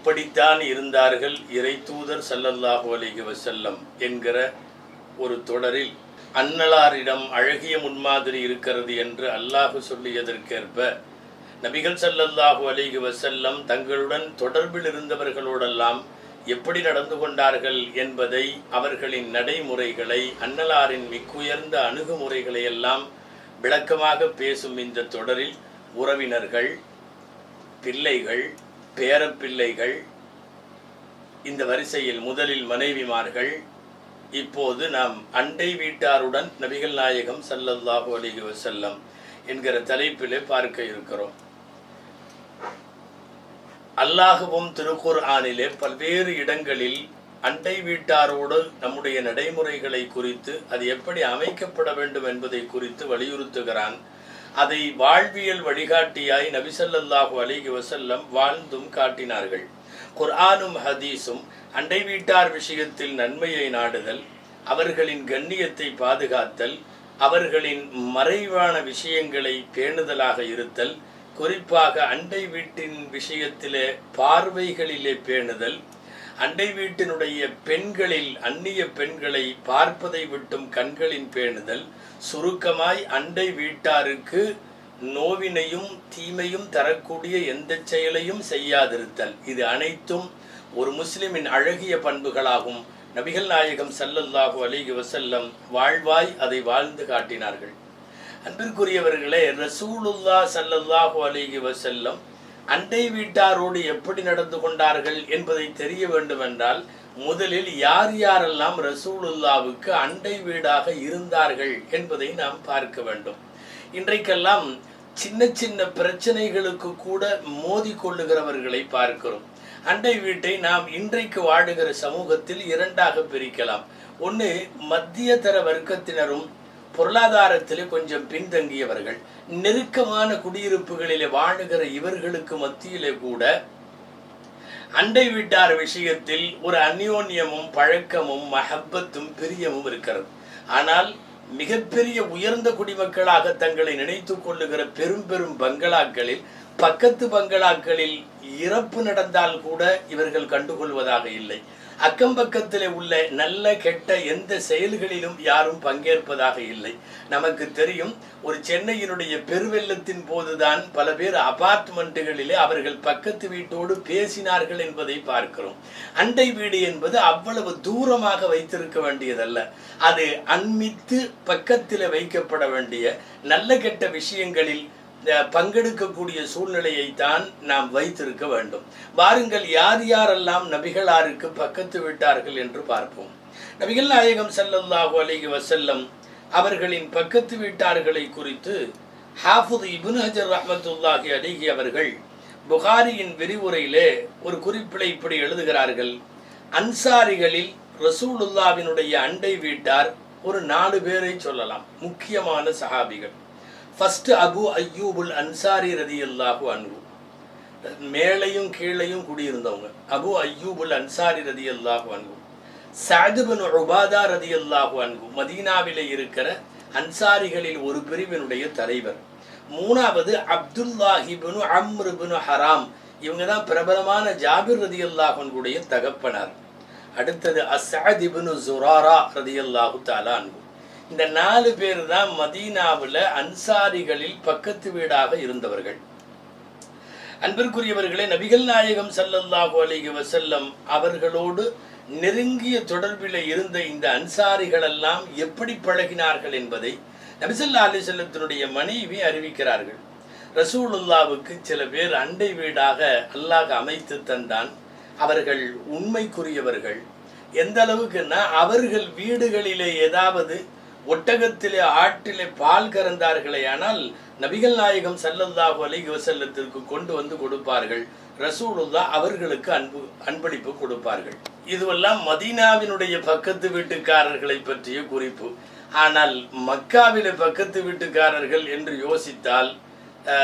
இப்படித்தான் இருந்தார்கள் இறை தூதர் ஸல்லல்லாஹு அலைஹி வஸல்லம் என்கிற ஒரு தொடரில் அன்னலாரிடம் அழகிய முன்மாதிரி இருக்கிறது என்று அல்லாஹ் சொல்லியதற்கேற்ப நபிகள் ஸல்லல்லாஹு அலைஹி வஸல்லம் தங்களுடன் தொடர்பில் இருந்தவர்களோடெல்லாம் எப்படி நடந்து கொண்டார்கள் என்பதை, அவர்களின் நடைமுறைகளை, அன்னலாரின் மிக்குயர்ந்த அணுகுமுறைகளை எல்லாம் விளக்கமாக பேசும் இந்த தொடரில் உறவினர்கள், பிள்ளைகள், பேரப்பிள்ளைகள், இந்த வரிசையில் முதலில் மனைவிமார்கள், இப்போது நாம் அண்டை வீட்டாருடன் நபிகள் நாயகம் ஸல்லல்லாஹு அலைஹி வஸல்லம் என்கிற தலைப்பிலே பார்க்க இருக்கிறோம். அல்லாஹ்வும் திருக்குர்ஆனிலே பல்வேறு இடங்களில் அண்டை வீட்டாரோடு நம்முடைய நடைமுறைகளை குறித்து, அது எப்படி அமைக்கப்பட வேண்டும் என்பதை குறித்து வலியுறுத்துகிறான். அதை வாழ்வியல் வழிகாட்டியாய் நபி ஸல்லல்லாஹு அலைஹி வஸல்லம் வாழ்ந்தும் காட்டினார்கள். குர்ஆனும் ஹதீஸும் அண்டை வீட்டார் விஷயத்தில் நன்மையை நாடுதல், அவர்களின் கண்ணியத்தை பாதுகாத்தல், அவர்களின் மறைவான விஷயங்களை பேணுதலாக இருத்தல், குறிப்பாக அண்டை வீட்டின் விஷயத்திலே பார்வைகளிலே பேணுதல், அண்டை வீட்டினுடைய பெண்களில் அந்நிய பெண்களை பார்ப்பதை விட்டும் கண்களின் பேணுதல், சுருக்கமாய் அண்டை வீட்டாருக்கு நோவினையும் தீமையும் தரக்கூடிய எந்த செயலையும் செய்யாதிருத்தல், இது அனைத்தும் ஒரு முஸ்லிமின் அழகிய பண்புகளாகும். நபிகள் நாயகம் ஸல்லல்லாஹு அலைஹி வஸல்லம் வாழ்வாய் அதை வாழ்ந்து காட்டினார்கள். அன்பிற்குரியவர்களே, ரசூலுல்லாஹ் ஸல்லல்லாஹு அலைஹி வஸல்லம் அண்டை வீட்டாரோடு எப்படி நடந்து கொண்டார்கள் என்பதை தெரிய வேண்டுமென்றால் முதலில் யார் யாரெல்லாம் ரசூலுல்லாவுக்கு அண்டை வீடாக இருந்தார்கள் என்பதை நாம் பார்க்க வேண்டும். இன்றைக்கெல்லாம் சின்ன சின்ன பிரச்சனைகளுக்கு கூட மோதி கொள்ளுகிறவர்களை பார்க்கிறோம். அண்டை வீட்டை நாம் இன்றைக்கு வாழுகிற சமூகத்தில் இரண்டாக பிரிக்கலாம். ஒன்று, மத்திய தர வர்க்கத்தினரும் பொருளாதாரத்திலே கொஞ்சம் பின்தங்கியவர்கள், நெருக்கமான குடியிருப்புகளிலே வாழுகிற இவர்களுக்கு மத்தியிலே கூட அண்டை வீட்டார் விஷயத்தில் ஒரு அந்யோன்யமும் பழக்கமும் மஹப்பத்தும் பிரியமும் இருக்கிறது. ஆனால் மிகப்பெரிய உயர்ந்த குடிமக்களாக தங்களை நினைத்து கொள்ளுகிற பெரும் பெரும் பங்களாக்களில், பக்கத்து பங்களாக்களில் இறப்பு நடந்தால் கூட இவர்கள் கண்டுகொள்வதாக இல்லை. அக்கம் பக்கத்தில் உள்ள நல்ல கெட்ட எந்த செயல்களிலும் யாரும் பங்கேற்பதாக இல்லை. நமக்கு தெரியும், ஒரு சென்னையினுடைய பெருவெள்ளத்தின் போதுதான் பல பேர் அபார்ட்மெண்ட்டுகளிலே அவர்கள் பக்கத்து வீட்டோடு பேசினார்கள் என்பதை பார்க்கிறோம். அண்டை வீடு என்பது அவ்வளவு தூரமாக வைத்திருக்க வேண்டியதல்ல, அது அண்மித்து பக்கத்தில் வைக்கப்பட வேண்டிய நல்ல கெட்ட விஷயங்களில் பங்கெடுக்கக்கூடிய சூழ்நிலையை தான் நாம் வைத்திருக்க வேண்டும். வாருங்கள், யார் யாரெல்லாம் நபிகளாருக்கு பக்கத்து விட்டார்கள் என்று பார்ப்போம். நபிகள் நாயகம் ஸல்லல்லாஹு அலைஹி வஸல்லம் அவர்களின் பக்கத்து வீட்டார்களை குறித்து ஹாஃபிஸ் இப்னு ஹஜர் ரஹ்மத்துல்லாஹி அலைஹி அவர்கள் புகாரியின் விரிவுரையிலே ஒரு குறிப்பிலை இப்படி எழுதுகிறார்கள். அன்சாரிகளில் ரசூலுல்லாவினுடைய அண்டை வீட்டார் ஒரு 4 பேரை சொல்லலாம், முக்கியமான சஹாபிகள். ஃபர்ஸ்ட் அபு அய்யூபுல் அன்சாரி ரதியல்லாஹு அன்ஹு, மேலையும் கீழையும் குடியிருந்தவங்க. அபு அய்யூபுல் அன்சாரி ரதியல்லாஹு அன்ஹு. சஅத் இப்னு உபாதா ரதியல்லாஹு அன்ஹு, மதீனாவிலே இருக்கிற அன்சாரிகளில் ஒரு பிரிவினுடைய தலைவர். 3வது அப்துல்லாஹி இப்னு அம்ர் இப்னு ஹராம், இவங்க தான் பிரபலமான ஜாபிர் ரதியல்லாஹு அன்ஹுடைய தகப்பனார். அடுத்தது அஸ்அத் இப்னு ஜுராரா ரதியல்லாஹு தஆலா அன்ஹு. இந்த 4 பேர் தான் மதீனாவில் அன்சாரிகளில் பக்கத்து வீடாக இருந்தவர்கள். அன்பிற்குரியவர்களே, நபிகள் நாயகம் ஸல்லல்லாஹு அலைஹி வஸல்லம் அவர்களோடு நெருங்கிய தொடர்பில் இருந்த இந்த அன்சாரிகள் எல்லாம் எப்படி பழகினார்கள் என்பதை நபி ஸல்லல்லாஹு அலைஹி வஸல்லத்தினுடைய மனைவி அறிவிக்கிறார்கள். ரசூலுல்லாவுக்கு சில பேர் அண்டை வீடாக அல்லாஹ் அமைத்து தந்தான். அவர்கள் உண்மைக்குரியவர்கள். எந்த அளவுக்குன்னா, அவர்கள் வீடுகளிலே ஏதாவது ஒட்டகத்திலே ஆட்டிலே பால் கறந்தார்களே ஆனால் நபிகள் நாயகம் ஸல்லல்லாஹு அலைஹி வஸல்லத்திற்கு கொண்டு வந்து கொடுப்பார்கள். ரசூலுல்லாஹ் அவர்களுக்கு அன்பளிப்பு கொடுப்பார்கள். இதுவெல்லாம் மதீனாவினுடைய பக்கத்து வீட்டுக்காரர்களை பற்றிய குறிப்பு. ஆனால் மக்காவிலே பக்கத்து வீட்டுக்காரர்கள் என்று யோசித்தால்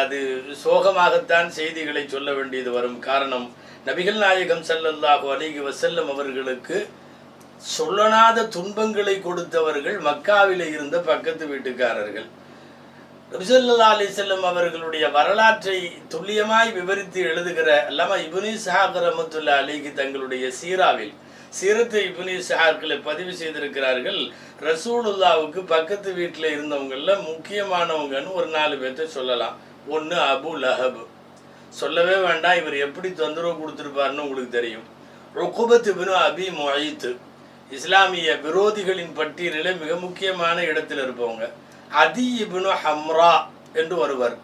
அது சோகமாகத்தான் செய்திகளை சொல்ல வேண்டியது வரும். காரணம், நபிகள் நாயகம் ஸல்லல்லாஹு அலைஹி வஸல்லம் அவர்களுக்கு சொல்லனாத துன்பங்களை கொடுத்தவர்கள் மக்காவிலே இருந்த பக்கத்து வீட்டுக்காரர்கள். நபி ஸல்லல்லாஹு அலைஹி வஸல்லம் அவர்களுடைய வரலாற்றை துல்லியமாய் விவரித்து எழுதுகிற அல்லாமா இப்னு இஸ்ஹாக் ரஹ்மத்துல்லாஹி அலைஹி தங்களுடைய சீராவில் சீரத்து இப்னு இஸ்ஹாக்கில் பதிவு செய்திருக்கிறார்கள். ரசூலுல்லாவுக்கு பக்கத்து வீட்டில் இருந்தவங்கள முக்கியமானவங்கன்னு ஒரு 4 பேர்த்த சொல்லலாம். ஒன்று அபு லஹப், சொல்லவே வேண்டாம், இவர் எப்படி தொந்தரவு கொடுத்துருப்பாருன்னு உங்களுக்கு தெரியும். உக்பத் இப்னு அபி முஐத், இஸ்லாமிய விரோதிகளின் பட்டியலில் மிக முக்கியமான இடத்தில் இருப்பவங்க. அதி இப்னு ஹம்ரா என்று ஒருவர்,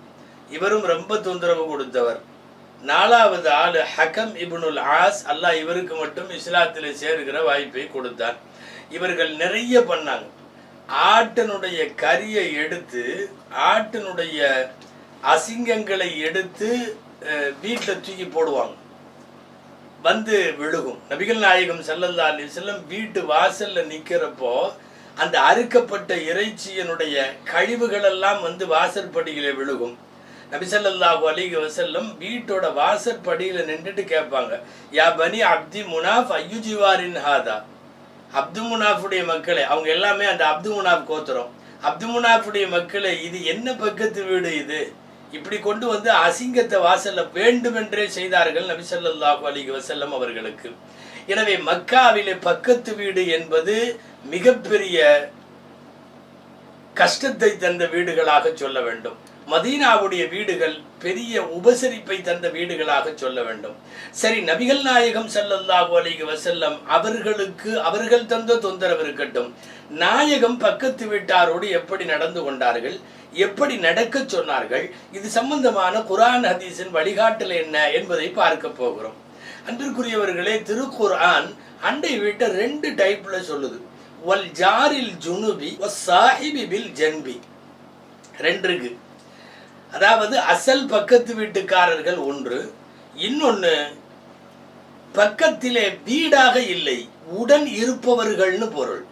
இவரும் ரொம்ப தொந்தரவு கொடுத்தவர். 4வது ஆள் ஹக்கம் இப்னுல் ஆஸ், அல்லாஹ் இவருக்கு மட்டும் இஸ்லாத்தில் சேருகிற வாய்ப்பை கொடுத்தார். இவர்கள் நிறைய பண்ணாங்க. ஆட்டினுடைய கரியை எடுத்து, ஆட்டினுடைய அசிங்கங்களை எடுத்து வீட்டில் தூக்கி போடுவாங்க, வந்து விழுகும். நபிகள் நாயகம் ஸல்லல்லாஹு அலைஹி வஸல்லம் வீட்டு வாசல்ல நிற்கிறப்போ அந்த அறுக்கப்பட்ட இறைச்சியினுடைய கழிவுகள் எல்லாம் வந்து வாசற்படியில விழுகும். நபி ஸல்லல்லாஹு அலைஹி வஸல்லம் வீட்டோட வாசற்படியில நின்றுட்டு கேட்பாங்க, யா பனி அப்தி முனாஃப் ஐயுஜிவாரின் ஹாதா, அப்து முனாஃபுடைய மக்களே, அவங்க எல்லாமே அந்த அப்து முனாஃப் கோத்திரம், அப்து முனாஃபுடைய மக்களே, இது என்ன பக்கத்து வீடு, இது இப்படி கொண்டு வந்து அசிங்கத்தை வாசல்ல வேண்டுமென்றே செய்தார்கள் நபி ஸல்லல்லாஹு அலைஹி வஸல்லம் அவர்களுக்கு. எனவே மக்காவிலே பக்கத்து வீடு என்பது மிகப்பெரிய கஷ்டத்தை தந்த வீடுகளாக சொல்ல வேண்டும். மதீனாவுடைய வீடுகள் பெரிய உபசரிப்பை தந்த வீடுகளாக சொல்ல வேண்டும். சரி, நபிகள் நாயகம் ஸல்லல்லாஹு அலைஹி வஸல்லம் அவர்கள் தந்த தொந்தரவு இருக்கட்டும், நாயகம் பக்கத்து வீட்டாரோடு எப்படி நடந்து கொண்டார்கள், எப்படி நடக்க சொன்னார்கள், இது சம்பந்தமான குர்ஆன் ஹதீஸின் வழிகாட்டல் என்ன என்பதை பார்க்க போகிறோம். அன்பிற்குரியவர்களே, திருக்குர்ஆன் அண்டை வீட்டை 2 டைப்ல சொல்லுது. வல் ஜாரில் ஜுனுபி வஸ்ஸாஹிபி பில் ஜன்பி, 2 இருக்கு. அதாவது அசல் பக்கத்து வீட்டுக்காரர்கள் ஒன்று, இன்னொன்னு பக்கத்திலே வீடாக இல்லை உடன் இருப்பவர்கள்னு பொருள்.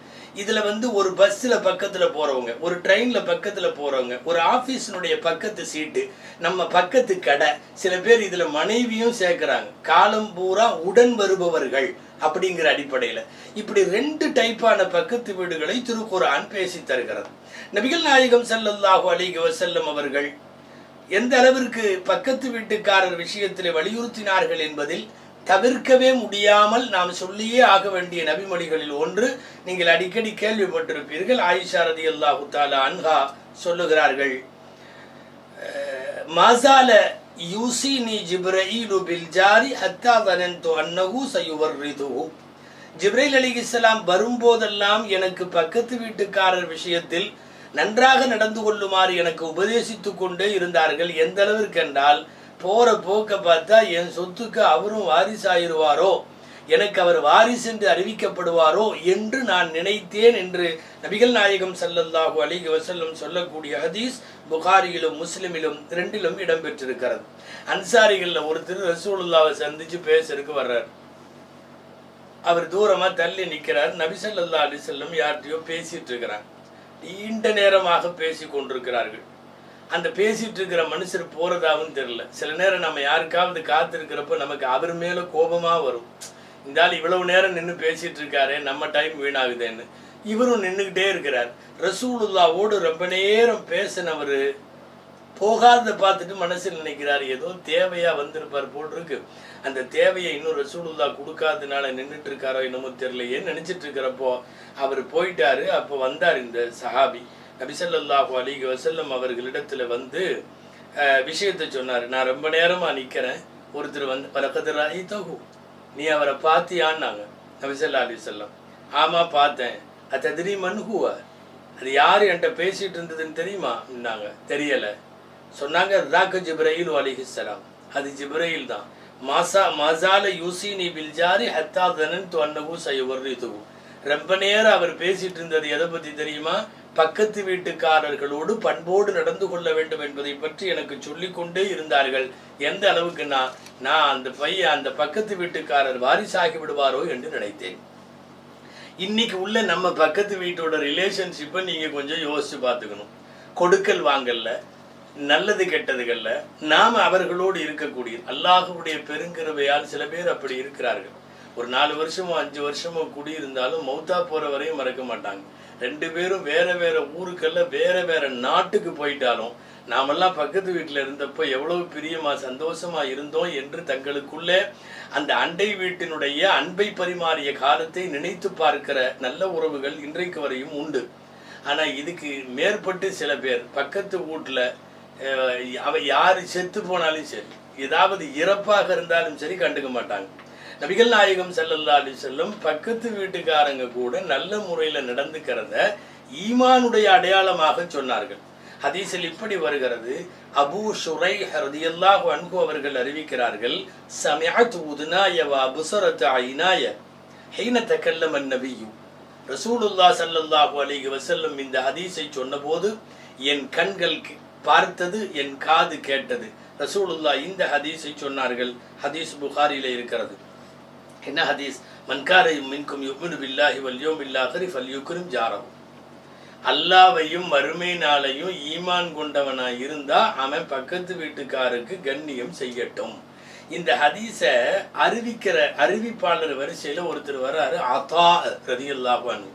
இதுல வந்து ஒரு பஸ்ல பக்கத்துல போறவங்க, ஒரு ட்ரெயின்ல பக்கத்துல போறவங்க, ஒரு ஆபீஸினுடைய பக்கத்து சீட்டு, நம்ம பக்கத்து கடை, சில பேர் இதுல மனைவியும் சேர்க்கிறாங்க. காலம் பூரா உடன் வருபவர்கள் அப்படிங்கிற அடிப்படையில இப்படி 2 டைப்பான பக்கத்து வீடுகளை திருக்குர்ஆன் பேசி தருகிறது. நபிகள் நாயகம் ஸல்லல்லாஹு அலைஹி வஸல்லம் அவர்கள் எந்த அளவிற்கு பக்கத்து வீட்டுக்காரர் விஷயத்தில் வலியுறுத்தினார்கள் என்பதில் தவிர்க்கவே முடியாமல் நாம் சொல்லியே ஆக வேண்டிய நபிமொழிகளில் ஒன்று நீங்கள் அடிக்கடி கேள்விப்பட்டிருப்பீர்கள். ஆயிஷா ரலியல்லாஹு தஆலா அன்ஹா சொல்லுகிறார்கள், மாசால யூசினி ஜிப்ரீலு பில் ஜாரி ஹத்தா தனன்து அன்னஹு சயுவர்ரிதுஹு. ஜிப்ரீல் அலைஹிஸ்ஸலாம் வரும்போதெல்லாம் எனக்கு பக்கத்து வீட்டுக்காரர் விஷயத்தில் நன்றாக நடந்து கொள்ளுமாறு எனக்கு உபதேசித்து கொண்டே இருந்தார்கள். எந்த அளவிற்கு என்றால், போற போக்க பார்த்தா என் சொத்துக்கு அவரும் வாரிசாயிருவாரோ, எனக்கு அவர் வாரிசு என்று அறிவிக்கப்படுவாரோ என்று நான் நினைத்தேன் என்று நபிகள் நாயகம் ஸல்லல்லாஹு அலைஹி வஸல்லம் சொல்லக்கூடிய ஹதீஸ் புகாரியிலும் முஸ்லிமிலும் 2லும் இடம்பெற்றிருக்கிறது. அன்சாரிகள்ல ஒருத்தர் ரசூலுல்லாவை சந்திச்சு பேசுறதுக்கு வர்றார். அவர் தூரமா தள்ளி நிற்கிறார். நபி ஸல்லல்லாஹு அலைஹி வஸல்லம் யார்கிட்டயோ பேசிட்டு இருக்கிறார். நீண்ட நேரமாக பேசி கொண்டிருக்கிறார்கள். அந்த பேசிட்டு இருக்கிற மனுஷர் போறதாவும் தெரியல. சில நேரம் நம்ம யாருக்காவது காத்திருக்கிறப்ப நமக்கு அவர் மேல கோபமா வரும். இந்த ஆள் இவ்வளவு நேரம் நின்று பேசிட்டு இருக்காரு, நம்ம டைம் வீணாகுதேன்னு. இவரும் நின்றுகிட்டே இருக்கிறார். ரசூலுல்லாவோடு ரொம்ப நேரம் பேசினவர் போகாத பார்த்துட்டு மனசில் நினைக்கிறார், ஏதோ தேவையா வந்திருப்பார் போட்டிருக்கு, அந்த தேவையை இன்னும் ரசூலுல்லா கொடுக்காதனால நின்றுட்டு இருக்காரோ என்னமோ தெரியலையேன்னு நினைச்சிட்டு இருக்கிறப்போ அவர் போயிட்டாரு. அப்போ வந்தார் இந்த சஹாபி. நபி ஸல்லல்லாஹு அலைஹி வஸல்லம் அவர்களிடத்துல வந்து விஷயத்தை சொன்னார். நான் ரொம்ப நேரமா நிக்கிறேன். ஒருத்தர் வந்து பலகத் ரஅய்தஹு, நீ அவரை பார்த்தியான்னாங்க. நபி ஸல்லல்லாஹு அலைஹி வஸல்லம், ஆமா பார்த்தேன். அதத்ரி மன் ஹுவ, அது யாரு என்கிட்ட பேசிட்டு இருந்ததுன்னு தெரியுமான்னாங்க. தெரியல. சொன்னாங்க, ராக ஜிப்ரீல் அலைஹிஸ்ஸலாம், அது ஜிப்ரீல் தான். மாசால யூசினி பில் ஜாரி ஹத்தா தனன்து அன்னஹு சயுவர்ரிதுஹு. ரொம்ப நேரம் அவர் பேசிட்டு இருந்தது எதை பத்தி தெரியுமா? பக்கத்து வீட்டுக்காரர்களோடு பண்போடு நடந்து கொள்ள வேண்டும் என்பதை பற்றி எனக்கு சொல்லிக்கொண்டே இருந்தார்கள். எந்த அளவுக்குன்னா, நான் அந்த பக்கத்து வீட்டுக்காரர் வாரிசாகி விடுவாரோ என்று நினைத்தேன். இன்னைக்கு உள்ள நம்ம பக்கத்து வீட்டோட ரிலேஷன்ஷிப்பை நீங்க கொஞ்சம் யோசிச்சு பார்த்துக்கணும். கொடுக்கல் வாங்கல்ல, நல்லது கெட்டதுகள்ல நாம அவர்களோடு இருக்கக்கூடிய அல்லாஹ்வுடைய பெருங்கிருபையால் சில பேர் அப்படி இருக்கிறார்கள். ஒரு 4 வருஷமோ 5 வருஷமோ குடியிருந்தாலும் மௌத்தா போற வரையும் மறக்க மாட்டாங்க. 2 பேரும் வேற வேற ஊருக்கெல்லாம் வேற வேற நாட்டுக்கு போயிட்டாலும் நாமெல்லாம் பக்கத்து வீட்டில் இருந்தப்போ எவ்வளவு பிரியமா சந்தோஷமா இருந்தோம் என்று தங்களுக்குள்ளே அந்த அண்டை வீட்டினுடைய அன்பை பரிமாறிய காலத்தை நினைத்து பார்க்கிற நல்ல உறவுகள் இன்றைக்கு வரையும் உண்டு. ஆனா இதுக்கு மேற்பட்டு சில பேர் பக்கத்து வீட்டில் அவ யாரு செத்து போனாலும் சரி, ஏதாவது இறப்பாக இருந்தாலும் சரி கண்டுக்க மாட்டாங்க. நபிகள் நாயகம் ஸல்லல்லாஹு அலைஹி வஸல்லம் பக்கத்து வீட்டுக்காரங்க கூட நல்ல முறையில் நடந்துக்கிறத ஈமானுடைய அடையாளமாக சொன்னார்கள். ஹதீஸில் இப்படி வருகிறது, அபூ ஷுரைஹ் ரலியல்லாஹு அன்ஹு அவர்கள் அறிவிக்கிறார்கள், சமிஅத் உதுனாய வ அப்ஸரத் ஐனாய ஹீன தகல்லம அன்-நபியு. ரசூலுல்லாஹ் ஸல்லல்லாஹு அலைஹி வஸல்லம் இந்த ஹதீஸை சொன்னபோது என் கண்கள் பார்த்தது, என் காது கேட்டது. ரசூலுல்லாஹ் இந்த ஹதீஸை சொன்னார்கள். ஹதீஸ் புகாரியிலே இருக்கிறது. என்ன ஹதீஸ்? மன் கான மின்கும் யுமினு பில்லாஹி வல் யௌமில் ஆகிர் ஃபல்யுக்ரிம் ஜாரஹு. அல்லாஹ்வையும் மறுமை நாளையும் ஈமான் கொண்டவனாய் இருந்தா அவன் பக்கத்து வீட்டுக்காருக்கு கண்ணியம் செய்யட்டும். இந்த ஹதீஸை அறிவிப்பாளர் வரிசையில ஒருத்தர் வர்றாரு, அதா ரலியல்லாஹு அன்ஹு.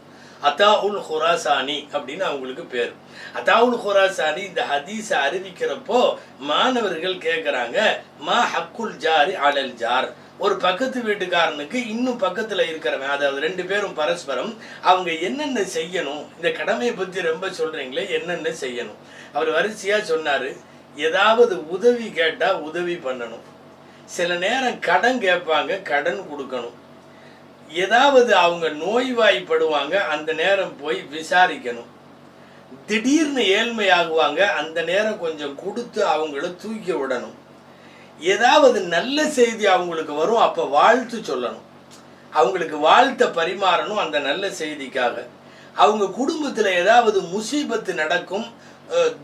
அத்தாஉல் ஹுராசானி அப்படின்னு அவங்களுக்கு பேர். அத்தாஉல் ஹுராசானி இந்த ஹதீஸை அறிவிக்கிறப்போ மாணவர்கள் கேட்குறாங்க, மா ஹக்குல் ஜாரி அலல் ஜார். ஒரு பக்கத்து வீட்டுக்காரனுக்கு இன்னும் பக்கத்துல இருக்கிறவன், அதாவது 2 பேரும் பரஸ்பரம் அவங்க என்னென்ன செய்யணும், இந்த கடமையை பத்தி ரொம்ப சொல்றீங்களே, என்னென்ன செய்யணும். அவர் வரிசையா சொன்னாரு, ஏதாவது உதவி கேட்டா உதவி பண்ணணும், சில நேரம் கடன் கேட்பாங்க கடன் கொடுக்கணும், ஏதாவது அவங்க நோய்வாய்ப்படுவாங்க அந்த நேரம் போய் விசாரிக்கணும், திடீர்னு ஏழ்மையாகுவாங்க அந்த நேரம் கொஞ்சம் கொடுத்து அவங்கள தூக்கி விடணும், ஏதாவது நல்ல செய்தி அவங்களுக்கு வரும் அப்ப வாழ்த்து சொல்லணும், அவங்களுக்கு வாழ்த்தை பரிமாறணும் அந்த நல்ல செய்திக்காக. அவங்க குடும்பத்துல ஏதாவது முசீபத்து நடக்கும்,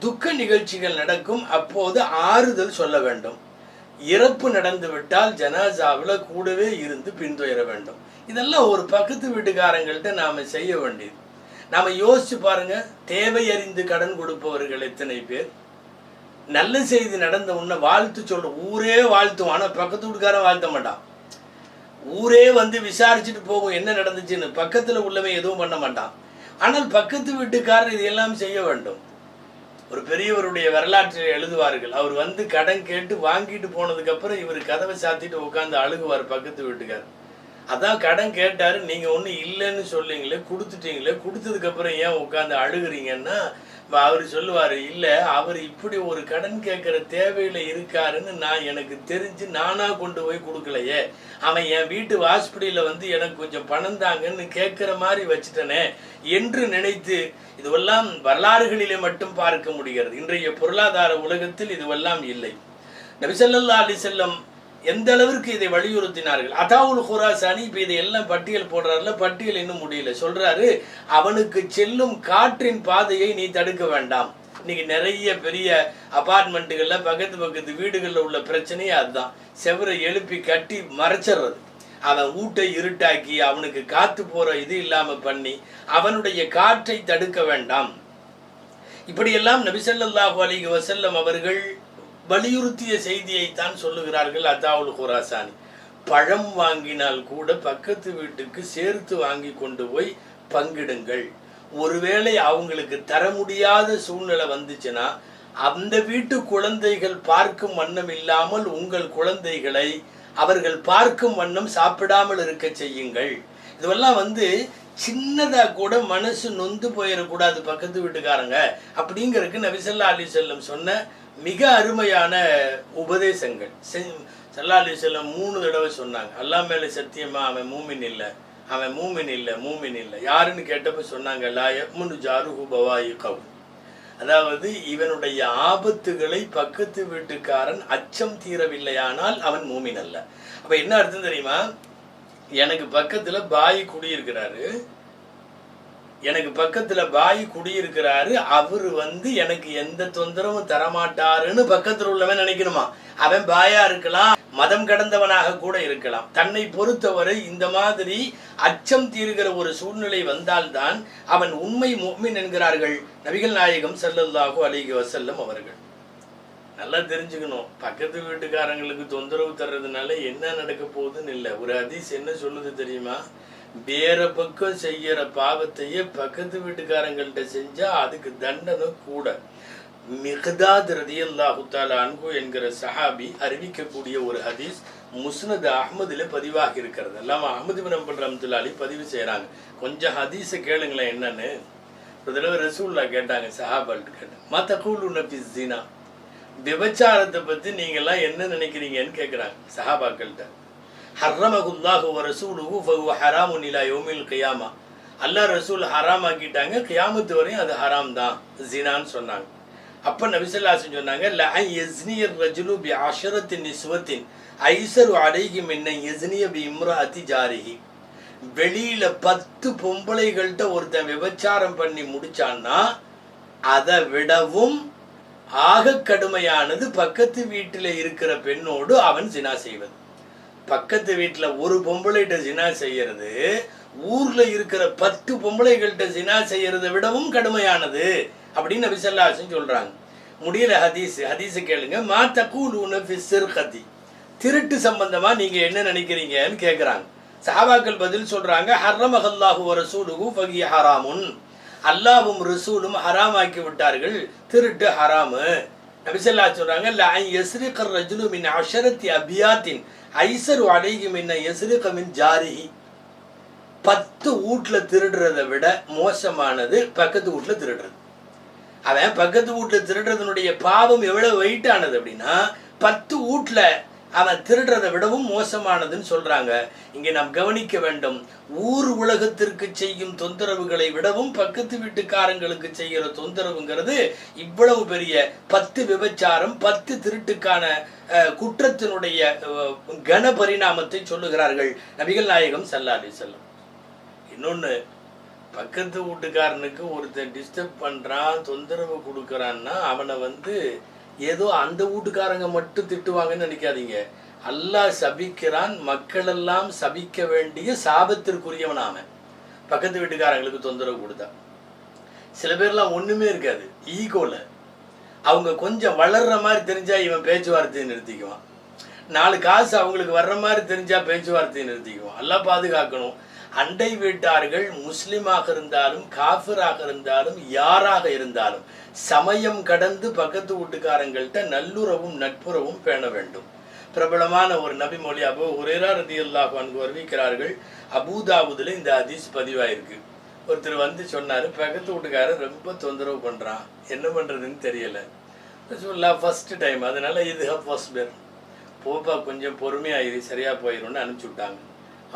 துக்க நிகழ்ச்சிகள் நடக்கும், அப்போது ஆறுதல் சொல்ல வேண்டும். இறப்பு நடந்து விட்டால் ஜனாசாவில் கூடவே இருந்து பின்துயர வேண்டும். இதெல்லாம் ஒரு பக்கத்து வீட்டுக்காரங்கள்ட்ட நாம செய்ய வேண்டியது. நாம யோசிச்சு பாருங்க, தேவை அறிந்து கடன் கொடுப்பவர்கள் எத்தனை பேர். நல்ல செய்தி நடந்த உடனே வாழ்த்து சொல்ற, ஊரே வாழ்த்தும், ஆனா பக்கத்து வீட்டுக்காரன் வாழ்த்த மாட்டான். ஊரே வந்து விசாரிச்சுட்டு போகும் என்ன நடந்துச்சுன்னு, பக்கத்துல உள்ளவன் எதுவும் பண்ண மாட்டான். ஆனால் பக்கத்து வீட்டுக்காரர் இதையெல்லாம் செய்ய வேண்டும். ஒரு பெரியவருடைய வரலாற்றில் எழுதுவார்கள், அவர் வந்து கடன் கேட்டு வாங்கிட்டு போனதுக்கு அப்புறம் இவர் கதவை சாத்திட்டு உட்காந்து அழுகுவார் பக்கத்து வீட்டுக்காரர். அதான் கடன் கேட்டாரு, நீங்க ஒண்ணு இல்லைன்னு சொல்லிங்களே, கொடுத்துட்டீங்களே, கொடுத்ததுக்கு அப்புறம் ஏன் உட்காந்து அழுகுறீங்கன்னா அவர் சொல்லுவாரு, இல்ல அவர் இப்படி ஒரு கடன் கேட்கிற தேவையில இருக்காருன்னு நான் எனக்கு தெரிஞ்சு நானா கொண்டு போய் கொடுக்கலையே, அவன் என் வீட்டு ஹாஸ்பிட்டல்ல வந்து எனக்கு கொஞ்சம் பணம் தாங்கன்னு கேட்கிற மாதிரி வச்சுட்டனே என்று நினைத்து, இதுவெல்லாம் வரலாறுகளிலே மட்டும் பார்க்க முடிகிறது. இன்றைய பொருளாதார உலகத்தில் இதுவெல்லாம் இல்லை. நபி ஸல்லல்லாஹு அலைஹி வஸல்லம் எந்த அளவிற்கு இதை வலியுறுத்தினார்கள். அத்தாவுல் ஹுராசானி இப்ப இதை எல்லாம் பட்டியல் போடுறாருல, பட்டியல் இன்னும் முடியல. சொல்றாரு, அவனுக்கு செல்லும் காற்றின் பாதையை நீ தடுக்க வேண்டாம். இன்னைக்கு நிறைய பெரிய அபார்ட்மெண்ட்டுகள்ல பக்கத்து வீடுகள்ல உள்ள பிரச்சனையே அதுதான். செவரை எழுப்பி கட்டி மறைச்சிடுறது, அவன் வீட்டை இருட்டாக்கி அவனுக்கு காத்து போற இது இல்லாம பண்ணி அவனுடைய காற்றை தடுக்க வேண்டாம். இப்படியெல்லாம் நபி ஸல்லல்லாஹு அலைஹி வஸல்லம் அவர்கள் வலியுறுத்திய செய்தியை தான் சொல்லுகிறார்கள். அத்தாவுல் ஹுராசானி, பழம் வாங்கினால் கூட பக்கத்து வீட்டுக்கு சேர்த்து வாங்கி கொண்டு போய் பங்கிடுங்கள். ஒருவேளை அவங்களுக்கு தர முடியாத சூழ்நிலை வந்துச்சுன்னா அந்த வீட்டு குழந்தைகள் பார்க்கும் வண்ணம் இல்லாமல் உங்கள் குழந்தைகளை அவர்கள் பார்க்கும் வண்ணம் சாப்பிடாமல் இருக்க செய்யுங்கள். இதுவெல்லாம் வந்து சின்னதா கூட மனசு நொந்து போயிடக்கூடாது பக்கத்து வீட்டுக்காரங்க அப்படிங்கிறதுக்கு நபி ஸல்லல்லாஹு அலைஹி வஸல்லம் சொன்ன மிக அருமையான உபதேசங்கள். ஸல்லல்லாஹு அலைஹி வஸல்லம் 3 தடவை சொன்னாங்க, அல்லாஹ் மேல சத்தியமா அவன் மூமின் இல்லை, அவன் மூமின் இல்லை, மூமின் இல்லை. யாருன்னு கேட்டப்ப சொன்னாங்க, லா யமுனு ஜாருஹு பவாயிகஹு. அதாவது இவனுடைய ஆபத்துகளை பக்கத்து வீட்டுக்காரன் அச்சம் தீரவில்லையானால் அவன் மூமின் அல்ல. அப்ப என்ன அர்த்தம் தெரியுமா? எனக்கு பக்கத்துல பாய் குடியிருக்கிறாரு, அவரு வந்து எனக்கு எந்த தொந்தரவும் தரமாட்டாருன்னு பக்கத்துல உள்ளவன் நினைக்கணுமா? அவன் பாயா இருக்கலாம், மதம் கடந்தவனாக கூட இருக்கலாம். தன்னை பொறுத்தவரை இந்த மாதிரி அச்சம் தீருகிற ஒரு சூழ்நிலை வந்தால்தான் அவன் உண்மை முஃமின் என்கிறார்கள் நபிகள் நாயகம் ஸல்லல்லாஹு அலைஹி வஸல்லம் அவர்கள். நல்லா தெரிஞ்சுக்கணும், பக்கத்து வீட்டுக்காரங்களுக்கு தொந்தரவு தர்றதுனால என்ன நடக்க போகுதுன்னு இல்லை. ஒரு ஹதீஸ் என்ன சொல்லுது தெரியுமா? வேற பக்கம் செய்யற பாவத்தையே பக்கத்து வீட்டுக்காரங்கள்ட்ட செஞ்சா அதுக்கு தண்டனை கூட. மிக்தாத் ரலியல்லாஹு தஆலா அன்ஹு என்கிற சஹாபி அறிவிக்கக்கூடிய ஒரு ஹதீஸ் முஸ்னத் அஹ்மதுல பதிவாகி இருக்கிறது. அல்லாம அஹ்மது இப்னு ஹம்பல் ரஹ்மத்துல்லாஹி அலைஹி பதிவு செய்யறாங்க. கொஞ்சம் ஹதீஸை கேளுங்களேன் என்னன்னு. ஒரு தடவை ரசூலுல்லாஹ் கேட்டாங்க, சஹாபால்ட்ட கேட்டாங்க, மா தகூலுன ஃபி ஸினா, விபச்சாரத்தை பத்தி நீங்க எல்லாம் என்ன நினைக்கிறீங்கன்னு கேட்குறாங்க சஹாபாக்கள்கிட்ட. ஹர்ரமகுல்லாஹு வ ரசூலுஹு ஃபஹுவ ஹராமுன் இலா யௌமில் கியாமா, அல்லாஹ் ரசூல் ஹராம் ஆக்கிட்டாங்க, கியாமத்து வரையும் அது ஹராம் தான் ஜினான்னு சொன்னாங்க. அப்ப நபி ஸல்லல்லாஹு அலைஹி வஸல்லம் சொன்னாங்க, லா யஸ்னிய ரஜுலு பி அஷரத்தி நிஸ்வத்தின் ஐஸரு அலைஹி மின் யஸ்னிய பி இம்ராஅத்தி ஜாரிஹி. வெளியில 10 பொம்பளைகள்கிட்ட ஒருத்தன் விபச்சாரம் பண்ணி முடிச்சான்னா அதை விடவும் ஆக கடுமையானது பக்கத்து வீட்டில் இருக்கிற பெண்ணோடு அவன் ஜினா செய்வது. பக்கத்து வீட்டில் ஒரு பொம்பளைகிட்ட ஜினா செய்யறது ஊர்ல இருக்கிற 10 பொம்பளைகள்கிட்ட ஜினா செய்யறதை விடவும் கடுமையானது அப்படின்னு நபி ஸல்லல்லாஹு அலைஹி வஸல்லம் சொல்றாங்க. முடியல ஹதீஸ் கேளுங்க. மா தகூலுன ஃபி ஸிர்கதி, திருட்டு சம்பந்தமா நீங்க என்ன நினைக்கிறீங்கன்னு கேட்குறாங்க. சஹாபாக்கள் பதில் சொல்றாங்க, ஹர்ரமஹல்லாஹு வ ரசூலுஹு ஃபஹிய ஹராமுன், அல்லாஹ்வும் ரசூலும் ஹராமாக்கி விட்டார்கள், திருட்டு ஹராமு. நபி ஸல்லல்லாஹு அலைஹி சொல்றாங்க, லா யஸ்ரிகர் ரஜுலு மின் அஷரத்தி அபியாத்தின் ஐஸரு அலைஹி மின் யஸ்ரிக மின் ஜாரிஹி. 10 வீட்டுல திருடுறதை விட மோசமானது பக்கத்து வீட்டுல திருடுறது. அவன் பக்கத்து வீட்டுல திருடுறதனுடைய பாவம் எவ்வளவு வெயிட்டானது அப்படின்னா 10 வீட்டுல அவன் திருடுறதை விடவும் மோசமானதுன்னு சொல்றாங்க. இங்க நாம் கவனிக்க வேண்டும், ஊர் உலகத்திற்கு செய்யும் தொந்தரவுகளை விடவும் பக்கத்து வீட்டுக்காரங்களுக்கு செய்கிற தொந்தரவுங்கிறது இவ்வளவு பெரிய 10 விபச்சாரம் 10 திருட்டுக்கான குற்றத்தினுடைய கன பரிணாமத்தை சொல்லுகிறார்கள் நபிகள் நாயகம் ஸல்லல்லாஹு அலைஹி வஸல்லம். இன்னொன்னு, பக்கத்து வீட்டுக்காரனுக்கு ஒருத்தன் டிஸ்டர்ப் பண்றான், தொந்தரவு கொடுக்கறான்னா அவனை ஏதோ அந்த வீட்டுக்காரங்க மட்டும் திட்டுவாங்கன்னு நினைக்காதீங்க. அல்லாஹ் சபிக்கிறான், மக்கள் எல்லாம் சபிக்க வேண்டிய சாபத்திற்குரியவன் அவன். பக்கத்து வீட்டுக்காரங்களுக்கு தொந்தரவு கொடுத்தா சில பேர்லாம் ஒண்ணுமே இருக்காது, ஈகோல அவங்க கொஞ்சம் வளர்ற மாதிரி தெரிஞ்சா இவன் பேச்சுவார்த்தையை நிறுத்திக்குவான், 4 காசு அவங்களுக்கு வர்ற மாதிரி தெரிஞ்சா பேச்சுவார்த்தையை நிறுத்திக்குவான். அல்லாஹ் பாதுகாக்கணும். அண்டை வீட்டார்கள் முஸ்லிமாக இருந்தாலும் காஃபிராக இருந்தாலும் யாராக இருந்தாலும் சமயம் கடந்து பக்கத்து வீட்டுக்காரங்கள்ட்ட நல்லுறவும் நட்புறவும் பேண வேண்டும். பிரபலமான ஒரு நபி மொழி அபூ ஹுரைரா ரலியல்லாஹு அன்ஹு அறிவிக்கிறார்கள். அபூதாவுதுல இந்த ஹதீஸ் பதிவாயிருக்கு. ஒருத்தர் சொன்னாரு, பக்கத்து வீட்டுக்காரர் ரொம்ப தொந்தரவு பண்றான், என்ன பண்றதுன்னு தெரியல. ரசூலுல்லாஹ் ஃபர்ஸ்ட் டைம், அதனால இது ஃபர்ஸ்ட் பேர் போப்பா, கொஞ்சம் பொறுமையாயிரு, சரியா போயிரும்னு அனுப்பிச்சு விட்டாங்க.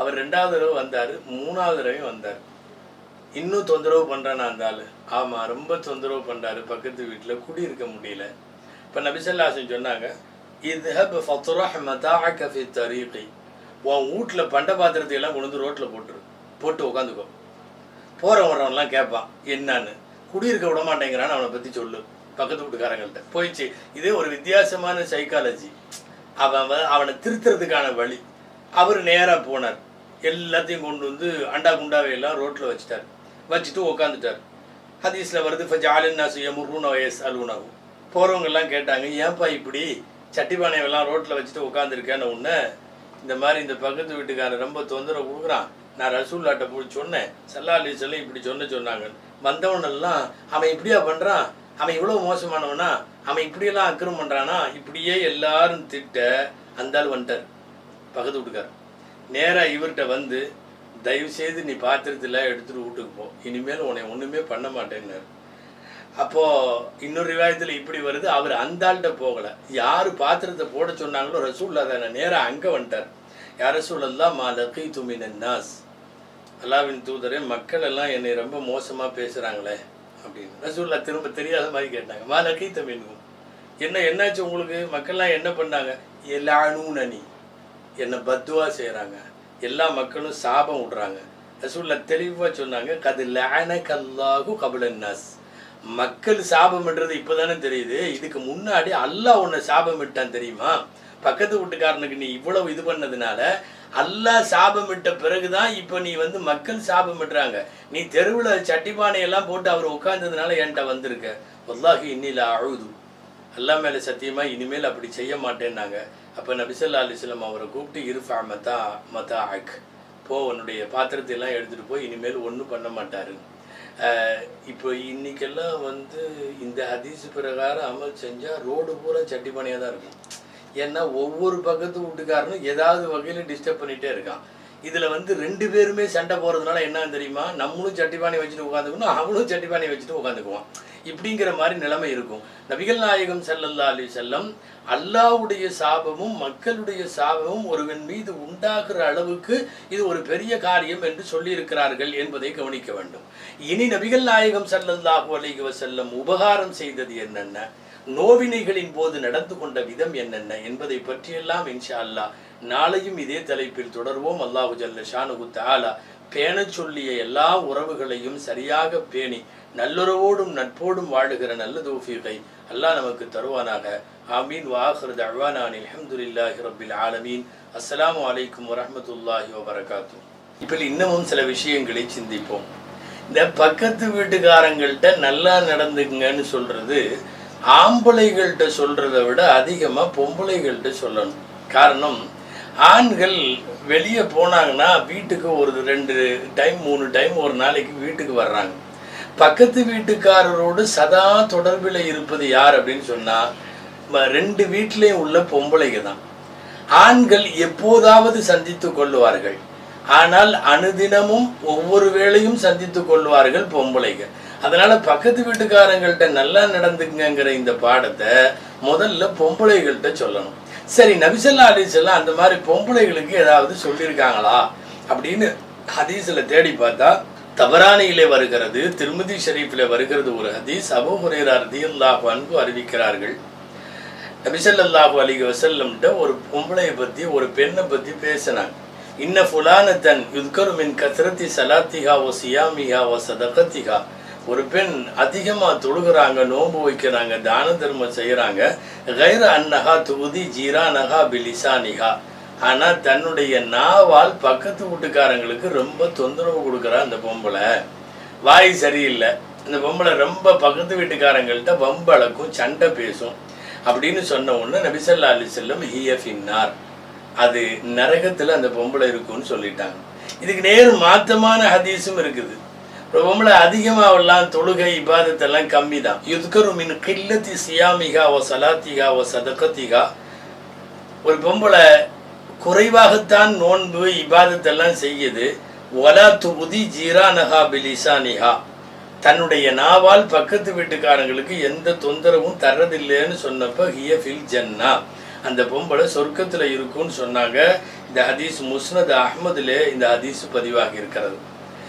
அவர் 2வது தடவை வந்தார், 3வது தடவையும் வந்தார். இன்னும் தொந்தரவு பண்ணுறானா இருந்தாலும், ஆமாம் ரொம்ப தொந்தரவு பண்ணுறாரு, பக்கத்து வீட்டில் குடியிருக்க முடியல. இப்போ நபி ஸல்லல்லாஹு அலைஹி வஸல்லம் சொன்னாங்க, இத்ஹப் ஃபத்ரஹ் மதாஅக ஃபி தரீகி, உன் வீட்டில் பண்ட பாத்திரத்தை எல்லாம் கொண்டு ரோட்டில் போட்டு உட்காந்துக்கோ. போகிறவன் வரவன்லாம் கேட்பான் என்னன்னு, குடியிருக்க விட மாட்டேங்கிறான்னு அவனை பற்றி சொல்லு பக்கத்து வீட்டுக்காரங்கள்ட்ட போயிடுச்சு. இதே ஒரு வித்தியாசமான சைக்காலஜி, அவனை திருத்துறதுக்கான வழி. அவர் நேராக போனார், எல்லாத்தையும் கொண்டு அண்டா குண்டாவை எல்லாம் ரோட்டில் வச்சுட்டு உக்காந்துட்டார். ஹதீஸில் வருது, ஃபஜஅலன்னாஸு யமுர்ரூன வயஸ்அலூனஹு, போகிறவங்கெல்லாம் கேட்டாங்க, ஏன்பா இப்படி சட்டிபானையெல்லாம் ரோட்டில் வச்சுட்டு உட்காந்துருக்கேன்னு. உடனே இந்த மாதிரி இந்த பக்கத்து வீட்டுக்காரன் ரொம்ப தொந்தரவு கொடுக்குறான், நான் ரசூலுல்லாஹ்ட்ட போய் சொன்னேன், ஸல்லல்லாஹு அலைஹி வஸல்லம் இப்படி சொன்னாங்க. வந்தவனெல்லாம் அவன் இப்படியா பண்ணுறான், அவன் இவ்வளோ மோசமானவனா, அவன் இப்படியெல்லாம் அக்கிரம் பண்ணுறானா, இப்படியே எல்லாரும் திட்ட அந்த ஆள் வந்துட்டார் பக்கத்து வீட்டுக்கார். நேராக இவர்கிட்ட தயவு செய்து நீ பாத்திரத்தில் எடுத்துட்டு வீட்டுக்கு போ, இனிமேல் உன்னை ஒன்றுமே பண்ண மாட்டேன்னாரு. அப்போது இன்னொரு ரிவாயத்தில் இப்படி வருது, அவர் அந்த ஆள்கிட்ட போகலை, யார் பாத்திரத்தை போட சொன்னாங்களோ ரசூலுல்லாஹ் தானே, நேராக அங்கே வந்துட்டார். யார் ரசூலல்லாஹ் மா லகீது மினன் நாஸ், அல்லாஹ்வின் தூதரே மக்கள் எல்லாம் என்னை ரொம்ப மோசமாக பேசுகிறாங்களே அப்படின்னு. ரசூலுல்லாஹ் திரும்ப தெரியாத மாதிரி கேட்டாங்க, மா லகீது மின்ஹும், என்னாச்சு உங்களுக்கு, மக்கள்லாம் என்ன பண்ணாங்க, யலஅனூனனி, என்னை பத்துவா செய்கிறாங்க, எல்லா மக்களும் சாபம் விடுறாங்க. ரசூலுல்லாஹ் தெளிவாக சொன்னாங்க, கது லஅனகல்லாஹு கப்லன் நாஸ், மக்கள் சாபமிடுறது இப்போதானே தெரியுது, இதுக்கு முன்னாடி அல்லாஹ் உன்னை சாபமிட்டான் தெரியுமா. பக்கத்து வீட்டுக்காரனுக்கு நீ இவ்வளவு இது பண்ணதுனால அல்லாஹ் சாபமிட்ட பிறகுதான் இப்போ நீ மக்கள் சாபமிடுறாங்க. நீ தெருவில் சட்டிபானையெல்லாம் போட்டு அவர் உட்கார்ந்ததுனால என்கிட்ட வந்திருக்க. வல்லாஹி இன்னில அழுது, அல்லாஹ் மேலே சத்தியமாக இனிமேல் அப்படி செய்ய மாட்டேன்னாங்க. அப்போ நபி ஸல்லல்லாஹு அலைஹி வஸல்லம் அவரை கூப்பிட்டு, இருஃபா மதாஅக், உன்னுடைய பாத்திரத்தை எல்லாம் எடுத்துகிட்டு போய் இனிமேல் ஒன்றும் பண்ண மாட்டார். இப்போ இன்றைக்கெல்லாம் இந்த ஹதீஸ் பிரகாரம் அமல் செஞ்சால் ரோடு பூரா சட்டிப்பானையாக தான் இருக்கும். ஏன்னா ஒவ்வொரு பக்கத்து வீட்டுக்காரனும் ஏதாவது வகையில் டிஸ்டர்ப் பண்ணிகிட்டே இருக்கான். இதில் 2 பேருமே சண்டை போகிறதுனால என்னன்னு தெரியுமா, நம்மளும் சட்டிப்பானை வச்சுட்டு உட்காந்துக்கணும், அவனும் சட்டிப்பானை வச்சுட்டு உட்காந்துக்குவான். இப்படிங்கிற மாதிரி நிலைமை இருக்கும். நபிகள் நாயகம் ஸல்லல்லாஹு அலைஹி வஸல்லம் அல்லாஹ்வுடைய சாபமும் மக்களுடைய சாபமும் ஒருவன் மீது உண்டாகிற அளவுக்கு இது ஒரு பெரிய காரியம் என்று சொல்லியிருக்கிறார்கள் என்பதை கவனிக்க வேண்டும். இனி நபிகள் நாயகம் ஸல்லல்லாஹு அலைஹி வஸல்லம் உபகாரம் செய்தது என்னென்ன, நோவினைகளின் போது நடந்து கொண்ட விதம் என்னென்ன என்பதை பற்றியெல்லாம் இன்ஷா அல்லாஹ் நாளையும் இதே தலைப்பில் தொடர்வோம். அல்லாஹு ஜல்ல ஷானுஹு தஆலா பேணச் சொல்லிய எல்லா உறவுகளையும் சரியாக பேணி நல்லுறவோடும் நட்போடும் வாழுகிற நல்ல தௌஃபீகை அல்லாஹ் நமக்கு தருவானாக. ஆமீன். வாஹிரு தஅவானா அல்ஹம்துலில்லாஹி ரப்பில் ஆலமீன். அஸ்ஸலாமு அலைக்கும் வரஹ்மத்துல்லாஹி வபரகாத்துஹு. இப்போ இன்னமும் சில விஷயங்களை சிந்திப்போம். இந்த பக்கத்து வீட்டுக்காரங்கள்ட்ட நல்லா நடந்துக்குங்கன்னு சொல்றது ஆம்பளைகள்கிட்ட சொல்றதை விட அதிகமாக பொம்பளைகள்கிட்ட சொல்லணும். காரணம், ஆண்கள் வெளியே போனாங்கன்னா வீட்டுக்கு ஒரு 2 டைம் 3 டைம் ஒரு நாளைக்கு வீட்டுக்கு வர்றாங்க. பக்கத்து வீட்டுக்காரரோடு சதா தொடர்பில் இருப்பது யார் அப்படின்னு சொன்னால் 2 வீட்டிலையும் உள்ள பொம்பளைங்க தான். ஆண்கள் எப்போதாவது சந்தித்து கொள்வார்கள், ஆனால் அனுதினமும் ஒவ்வொரு வேளையும் சந்தித்து கொள்வார்கள் பொம்பளைங்க. அதனால பக்கத்து வீட்டுக்காரங்கள்ட்ட நல்லா நடந்துக்குங்கிற இந்த பாடத்தை முதல்ல பொம்பளைகள்கிட்ட சொல்லணும். சரி, நபி ஸல்லல்லாஹு அலைஹி வஸல்லம் அந்த மாதிரி பொம்பளைகளுக்கு ஏதாவது சொல்லியிருக்காங்களா அப்படின்னு ஹதீஸில் தேடி பார்த்தா தபரானியிலே வருகிறது, திருமிதி ஷரீஃபில் வருகிறது ஒரு ஹதீஸ். அபூ ஹுரைரா ரலியல்லாஹு அன்ஹு அறிவிக்கிறார்கள், நபி ஸல்லல்லாஹு அலைஹி வஸல்லம்ட்ட ஒரு பொம்பளையை பற்றி ஒரு பெண்ணை பற்றி பேசினாங்க. இன்ன ஃபுலானத்தன் யுத்கரு மின் கத்ரத்தி ஸலாத்திஹா வ சியாமிஹா வ ஸதகத்திஹா. ஒரு பெண் அதிகமாக தொழுகிறாங்க, நோன்பு வைக்கிறாங்க, தான தர்மம் செய்கிறாங்க. கைர அன்னஹா துதி ஜீரானஹா பிலிசானிஹா. ஆனால் தன்னுடைய நாவால் பக்கத்து வீட்டுக்காரங்களுக்கு ரொம்ப தொந்தரவு கொடுக்குறா அந்த பொம்பளை. வாய் சரியில்லை, இந்த பொம்பளை ரொம்ப பக்கத்து வீட்டுக்காரங்கள்ட்ட வம்பளக்கும், சண்டை பேசும் அப்படின்னு சொன்ன உடனே நபி ஸல்லல்லாஹு அலைஹி வஸல்லம் ஹிய ஃபின்னார், அது நரகத்தில் அந்த பொம்பளை இருக்குன்னு சொல்லிட்டாங்க. இதுக்கு நேர் மாற்றமான ஹதீஸும் இருக்குது. பொம்பளை அதிகமாகலாம் தொழுகை இபாதத்தெல்லாம் கம்மி தான். யுத்கரு மின் கில்லத்தி சியாமிகா வ சலாத்திகா வ சதகத்திகா. ஒரு பொம்பளை குறைவாகத்தான் நோன்பு இபாதத்தெல்லாம் செய்யுது. வலா துதி ஜீரானஹா பிலிசானிஹா. தன்னுடைய நாவால் பக்கத்து வீட்டுக்காரங்களுக்கு எந்த தொந்தரவும் தர்றதில்லைன்னு சொன்னப்ப ஹிய ஃபில் ஜன்னா, அந்த பொம்பளை சொர்க்கத்தில் இருக்குன்னு சொன்னாங்க. இந்த ஹதீஸ் முஸ்னத் அஹ்மதுலே இந்த ஹதீஸ் பதிவாகி இருக்கிறது.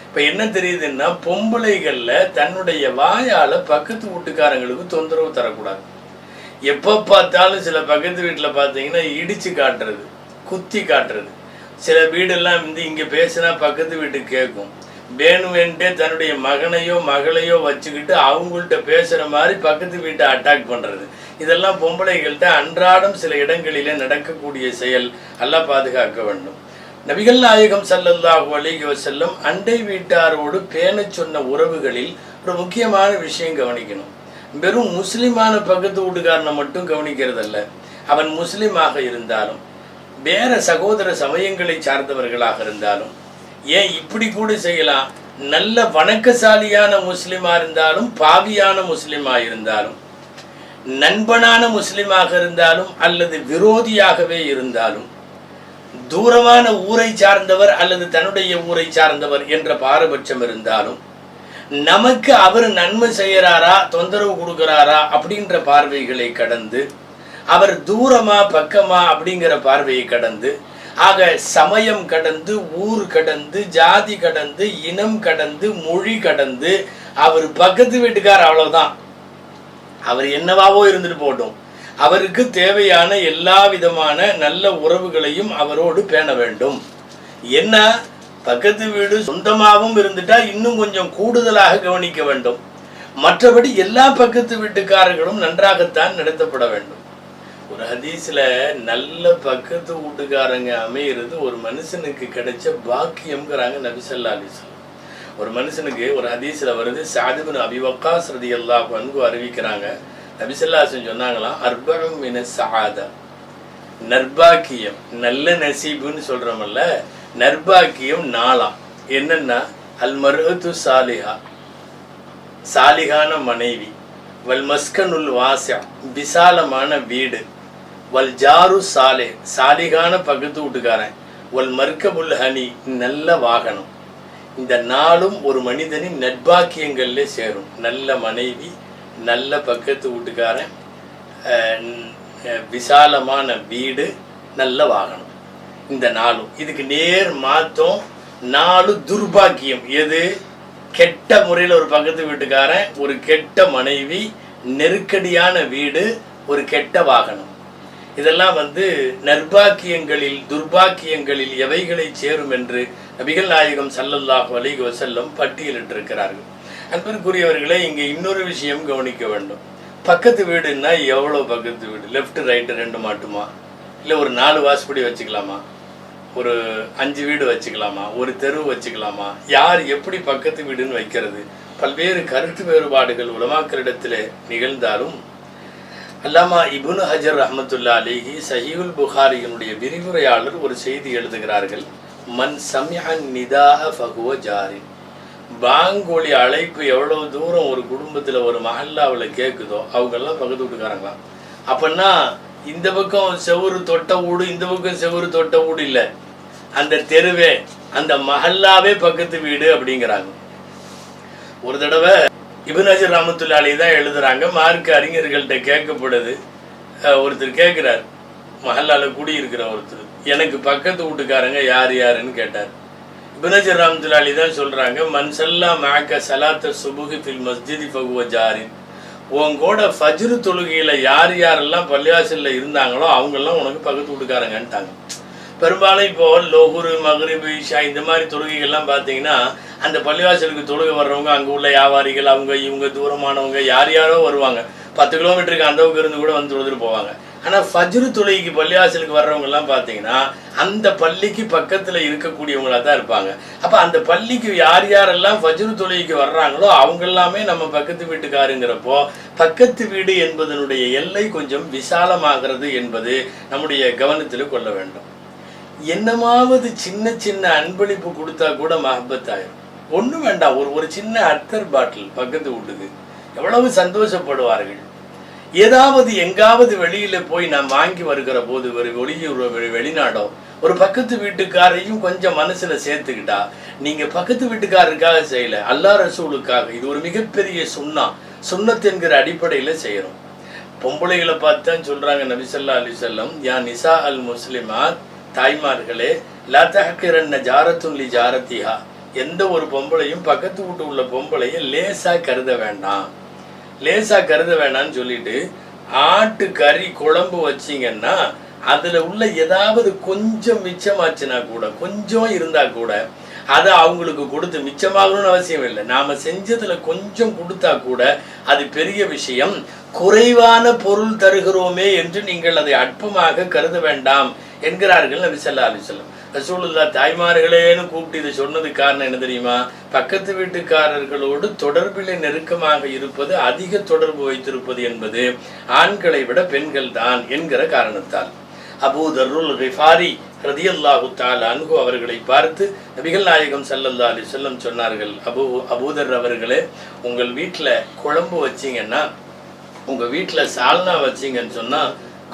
இப்போ என்ன தெரியுதுன்னா, பொம்பளைகளில் தன்னுடைய வாயால் பக்கத்து வீட்டுக்காரங்களுக்கு தொந்தரவு தரக்கூடாது. எப்போ பார்த்தாலும் சில பக்கத்து வீட்டில் பார்த்தீங்கன்னா இடித்து காட்டுறது, குத்தி காட்டுறது. சில வீடெல்லாம் இங்கே பேசினா பக்கத்து வீட்டுக்கு கேட்கும். வேணுமென்ட்டே தன்னுடைய மகனையோ மகளையோ வச்சுக்கிட்டு அவங்கள்ட்ட பேசுகிற மாதிரி பக்கத்து வீட்டை அட்டாக் பண்ணுறது. இதெல்லாம் பொம்பளைகள்கிட்ட அன்றாடம் சில இடங்களிலே நடக்கக்கூடிய செயல். அல்லாஹ் பாதுகாக்க வேண்டும். நபிகள் நாயகம் ஸல்லல்லாஹு அலைஹி வஸல்லம் அண்டை வீட்டாரோடு பேணச் சொன்ன உறவுகளில் ஒரு முக்கியமான விஷயம் கவனிக்கணும். வெறும் முஸ்லிமான பக்கத்து வீட்டுக்காரனை மட்டும் கவனிக்கிறதல்ல, அவன் முஸ்லிமாக இருந்தாலும் வேற சகோதர சமயங்களை சார்ந்தவர்களாக இருந்தாலும், ஏன் இப்படி கூட செய்யலாம், நல்ல வணக்கசாலியான முஸ்லிமா இருந்தாலும் பாவியான முஸ்லிமா இருந்தாலும், நண்பனான முஸ்லிமாக இருந்தாலும் அல்லது விரோதியாகவே இருந்தாலும், தூரமான ஊரை சார்ந்தவர் அல்லது தன்னுடைய ஊரை சார்ந்தவர் என்ற பாரபட்சம் இருந்தாலும், நமக்கு அவர் நன்மை செய்யறாரா தொந்தரவு கொடுக்கிறாரா அப்படின்ற பார்வைகளை கடந்து, அவர் தூரமா பக்கமா அப்படிங்கிற பார்வையை கடந்து, ஆக சமயம் கடந்து, ஊர் கடந்து, ஜாதி கடந்து, இனம் கடந்து, மொழி கடந்து, அவர் பக்கத்து வீட்டுக்கார் அவ்வளவுதான், அவர் என்னவாவோ இருந்துட்டு போட்டோம், அவருக்கு தேவையான எல்லா விதமான நல்ல உறவுகளையும் அவரோடு பேண வேண்டும். என்ன, பக்கத்து வீடு சொந்தமாகவும் இருந்துட்டா இன்னும் கொஞ்சம் கூடுதலாக கவனிக்க வேண்டும். மற்றபடி எல்லா பக்கத்து வீட்டுக்காரர்களும் நன்றாகத்தான் நடத்தப்பட வேண்டும். ஒரு ஹதீஸ்ல நல்ல பக்கத்து வீட்டுக்காரங்க அமையிறது ஒரு மனுஷனுக்கு கிடைச்ச பாக்கியம்ங்கிறாங்க நபி ஸல்லல்லாஹு அலைஹி வஸல்லம். ஒரு மனுஷனுக்கு ஒரு ஹதீஸ்ல வருது, சஅத் இப்னு அபி வக்காஸ் ரலியல்லாஹு அன்ஹு அறிவிக்கிறாங்க, நபி ஸல்லல்லாஹு அலைஹி வஸல்லம் சொன்னாங்களாம், அர்பஉ மின ஸஆதா, நற்பாக்கியம், நல்ல நசீபுன்னு சொல்றோம்ல, நற்பாக்கியம் 4. என்னன்னா அல் மர்அத்து சாலிஹா, சாலிகான மனைவி, வல் மஸ்கனுல் வாசியா, விசாலமான வீடு, வல் ஜாரு சாலே, சாலிகான பக்கத்து வீட்டுக்காரன், வல் மர்கபுல் ஹனி, நல்ல வாகனம். இந்த 4ம் ஒரு மனிதனின் நற்பாக்கியங்கள்ல சேரும். நல்ல மனைவி, நல்ல பக்கத்து வீட்டுக்காரன், விசாலமான வீடு, நல்ல வாகனம். இந்த 4ம் இதுக்கு நேர் மாத்தம் 4 துர்பாக்கியம். எது? கெட்ட முறையில் ஒரு பக்கத்து வீட்டுக்காரன், ஒரு கெட்ட மனைவி, நெருக்கடியான வீடு, ஒரு கெட்ட வாகனம். இதெல்லாம் நற்பாக்கியங்களில் துர்பாக்கியங்களில் எவைகளை சேரும் என்று நபிகள் நாயகம் ஸல்லல்லாஹு அலைஹி வஸல்லம் பட்டியலிட்டிருக்கிறார்கள். அன்பிற்குரியவர்களே, இங்கே இன்னொரு விஷயம் கவனிக்க வேண்டும். பக்கத்து வீடுன்னா எவ்வளோ பக்கத்து வீடு? Left right 2 மாட்டுமா? இல்லை ஒரு 4 வாசப்படி வச்சுக்கலாமா? ஒரு 5 வீடு வச்சுக்கலாமா? ஒரு தெரு வச்சுக்கலாமா? யார் எப்படி பக்கத்து வீடுன்னு வைக்கிறது? பல்வேறு கருத்து வேறுபாடுகள் உலமாக்களிடத்தில் நிகழ்ந்தாலும் அல்லாமா இப்னு ஹஜர் ரஹ்மத்துல்லாஹி அலைஹி ஸஹீஹுல் புகாரியினுடைய விரிவுரையாளர் ஒரு செய்தி எழுதுகிறார்கள். மன் சமிஅன் நிதாக ஃபஹுவ ஜாரின். பாங்கொலி அழைப்பு எவ்வளவு தூரம் ஒரு குடும்பத்தில் ஒரு மஹல்லாவில் கேட்குதோ அவங்கெல்லாம் பக்கத்து வீட்டுக்காரங்களாம். அப்படின்னா இந்த பக்கம் செவுறு தொட்ட வீடு, இந்த பக்கம் செவுறு தொட்ட வீடு இல்லை, அந்த தெருவே, அந்த மஹல்லாவே பக்கத்து வீடு அப்படிங்கிறாங்க. ஒரு தடவை இப்னு ஹஜர் ரஹ்மத்துல்லாஹி அலைஹி தான் எழுதுறாங்க. மார்க்க அறிஞர்கள்ட்ட கேட்கப்படுது. ஒருத்தர் கேட்குறார், மஹல்லாவில் குடியிருக்கிற ஒருத்தர், எனக்கு பக்கத்து வீட்டுக்காரங்க யார் யாருன்னு கேட்டார். இப்னு ஹஜர் ரஹ்மத்துல்லாஹி அலைஹி தான் சொல்றாங்க, மன் ஸல்லா மஅக ஸலாத்த சுபஹி ஃபில் மஸ்ஜிதி ஃபஹுவ ஜாரின். உங்கூட ஃபஜ்ர் தொழுகையில் யார் யாரெல்லாம் பள்ளிவாசலில் இருந்தாங்களோ அவங்கெல்லாம் உனக்கு பக்கத்து வீட்டுக்காரங்கன்ட்டாங்க. பெரும்பாலும் இப்போ லோஹுரு, மக்ரிபு, இஷா இந்த மாதிரி தொழுகைகள்லாம் பார்த்தீங்கன்னா அந்த பள்ளிவாசலுக்கு தொழுகை வர்றவங்க அங்கே உள்ள வியாபாரிகள், அவங்க இவங்க தூரமானவங்க யார் யாரோ வருவாங்க. 10 கிலோமீட்டருக்கு அந்த பக்கம் இருந்து கூட வந்து தொழுதுட்டு போவாங்க. ஆனால் ஃபஜ்ரு தொழுகைக்கு பள்ளிவாசலுக்கு வர்றவங்கெல்லாம் பார்த்தீங்கன்னா அந்த பள்ளிக்கு பக்கத்தில் இருக்கக்கூடியவங்களாக தான் இருப்பாங்க. அப்போ அந்த பள்ளிக்கு யார் யாரெல்லாம் ஃபஜ்ரு தொழுகைக்கு வர்றாங்களோ அவங்க எல்லாமே நம்ம பக்கத்து வீட்டுக்காருங்கிறப்போ பக்கத்து வீடு என்பதனுடைய எல்லை கொஞ்சம் விசாலமாகிறது என்பது நம்முடைய கவனத்தில் கொள்ள வேண்டும். என்னமாவது சின்ன சின்ன அன்பளிப்பு கொடுத்தா கூட மஹப்பத் ஆயிரும். ஒன்றும் வேண்டாம், ஒரு சின்ன அத்தர் பாட்டில் பக்கத்து வீட்டுக்கு எவ்வளவு சந்தோஷப்படுவார்கள். ஏதாவது எங்காவது வெளியில போய் நாம் வாங்கி வருகிற போது ஒரு வெளிநாடோ ஒரு பக்கத்து வீட்டுக்காரையும் கொஞ்சம் மனசுல சேர்த்துக்கிட்டா, நீங்க பக்கத்து வீட்டுக்காரருக்காக செய்யல, அல்லாஹ் ரசூலுக்காக. இது ஒரு மிகப்பெரிய சுன்னத் என்கிற அடிப்படையில செய்யறோம். பொம்பளைகளை பார்த்து தான் சொல்றாங்க நபி ஸல்லல்லாஹு அலைஹி வஸல்லம், யா நிசா அல் முஸ்லிமாத், தாய்மார்களே, லா தஹ்கிரன்ன ஜாரத்துன் லி ஜாரத்திஹா, எந்த ஒரு பொம்பளையும் பக்கத்து வீட்டு உள்ள பொம்பளையை லேசா கருத வேண்டாம், லேசா கருத வேண்டாம்னு சொல்லிட்டு ஆட்டு கறி குழம்பு வச்சிங்கன்னா அதுல உள்ள ஏதாவது கொஞ்சம் மிச்சமாச்சுன்னா கூட, கொஞ்சம் இருந்தா கூட அதை அவங்களுக்கு கொடுத்து, மிச்சமாகணும்னு அவசியம் இல்லை, நாம செஞ்சதுல கொஞ்சம் கொடுத்தா கூட அது பெரிய விஷயம். குறைவான பொருள் தருகிறோமே என்று நீங்கள் அதை அற்பமாக கருத வேண்டாம் என்கிறார்கள் நபி ஸல்லல்லாஹு அலைஹி வஸல்லம். ரசூலுல்லாஹ் தாய்மார்களேன்னு கூப்பிட்டு இது சொன்னதுக்கு காரணம் என்ன தெரியுமா? பக்கத்து வீட்டுக்காரர்களோடு தொடர்பில் நெருக்கமாக இருப்பது, அதிக தொடர்பு வைத்திருப்பது என்பது ஆண்களை விட பெண்கள் தான் என்கிற காரணத்தால். அபூ தர்ருல் கிஃபாரி ரலியல்லாஹு தஆலா அன்ஹு அவர்களை பார்த்து நபிகள் நாயகம் ஸல்லல்லாஹு அலைஹி வஸல்லம் சொன்னார்கள், அபூதர் அவர்களே, உங்கள் வீட்டில் குழம்பு வச்சிங்கன்னா, உங்க வீட்டில் சால்னா வச்சிங்கன்னு சொன்னா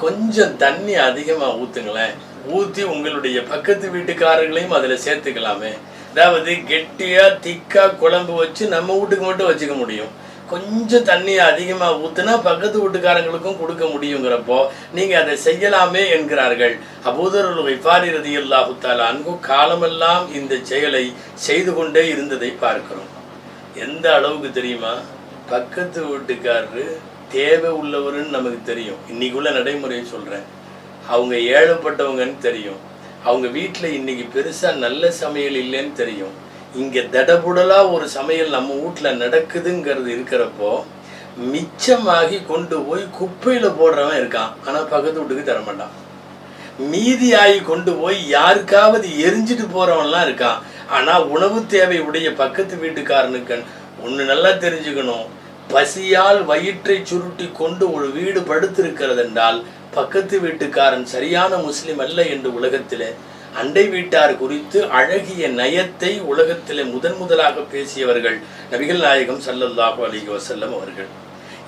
கொஞ்சம் தண்ணி அதிகமாக ஊற்றுங்களேன், ஊற்றி உங்களுடைய பக்கத்து வீட்டுக்காரர்களையும் அதில் சேர்த்துக்கலாமே. அதாவது கெட்டியா திக்கா குழம்பு வச்சு நம்ம வீட்டுக்கு மட்டும் வச்சுக்க முடியும், கொஞ்சம் தண்ணியை அதிகமாக ஊற்றுனா பக்கத்து வீட்டுக்காரங்களுக்கும் கொடுக்க முடியுங்கிறப்போ நீங்கள் அதை செய்யலாமே என்கிறார்கள். அபூதருல் கிஃபாரி ரலியல்லாஹு தஆலா அன்ஹு காலமெல்லாம் இந்த செயலை செய்து கொண்டே இருந்ததை பார்க்கிறோம். எந்த அளவுக்கு தெரியுமா? பக்கத்து வீட்டுக்காரரு தேவை உள்ளவருன்னு நமக்கு தெரியும், இன்னைக்குள்ள நடைமுறையை சொல்கிறேன். அவங்க ஏழைப்பட்டவங்கன்னு தெரியும், அவங்க வீட்டில் இன்னைக்கு பெருசாக நல்ல சமையல் இல்லைன்னு தெரியும். இங்கே தடபுடலாக ஒரு சமையல் நம்ம வீட்டில் நடக்குதுங்கிறது இருக்கிறப்போ மிச்சமாகி கொண்டு போய் குப்பையில் போடுறவன் இருக்கான், ஆனால் பக்கத்து வீட்டுக்கு தரமாட்டான். மீதியாகி கொண்டு போய் யாருக்காவது எரிஞ்சிட்டு போகிறவன்லாம் இருக்கான், ஆனால் உணவு தேவை உடைய பக்கத்து வீட்டுக்காரனுக்கு ஒன்று நல்லா தெரிஞ்சுக்கணும். பசியால் வயிற்றை சுருட்டி கொண்டு ஒரு வீடு படுத்திருக்கிறது என்றால் பக்கத்து வீட்டுக்காரன் சரியான முஸ்லிம் அல்ல என்று உலகத்தில் அண்டை வீட்டார் குறித்து அழகிய நயத்தை உலகத்திலே முதலாக பேசியவர்கள் நபிகள் நாயகம் ஸல்லல்லாஹு அலைஹி வஸல்லம் அவர்கள்.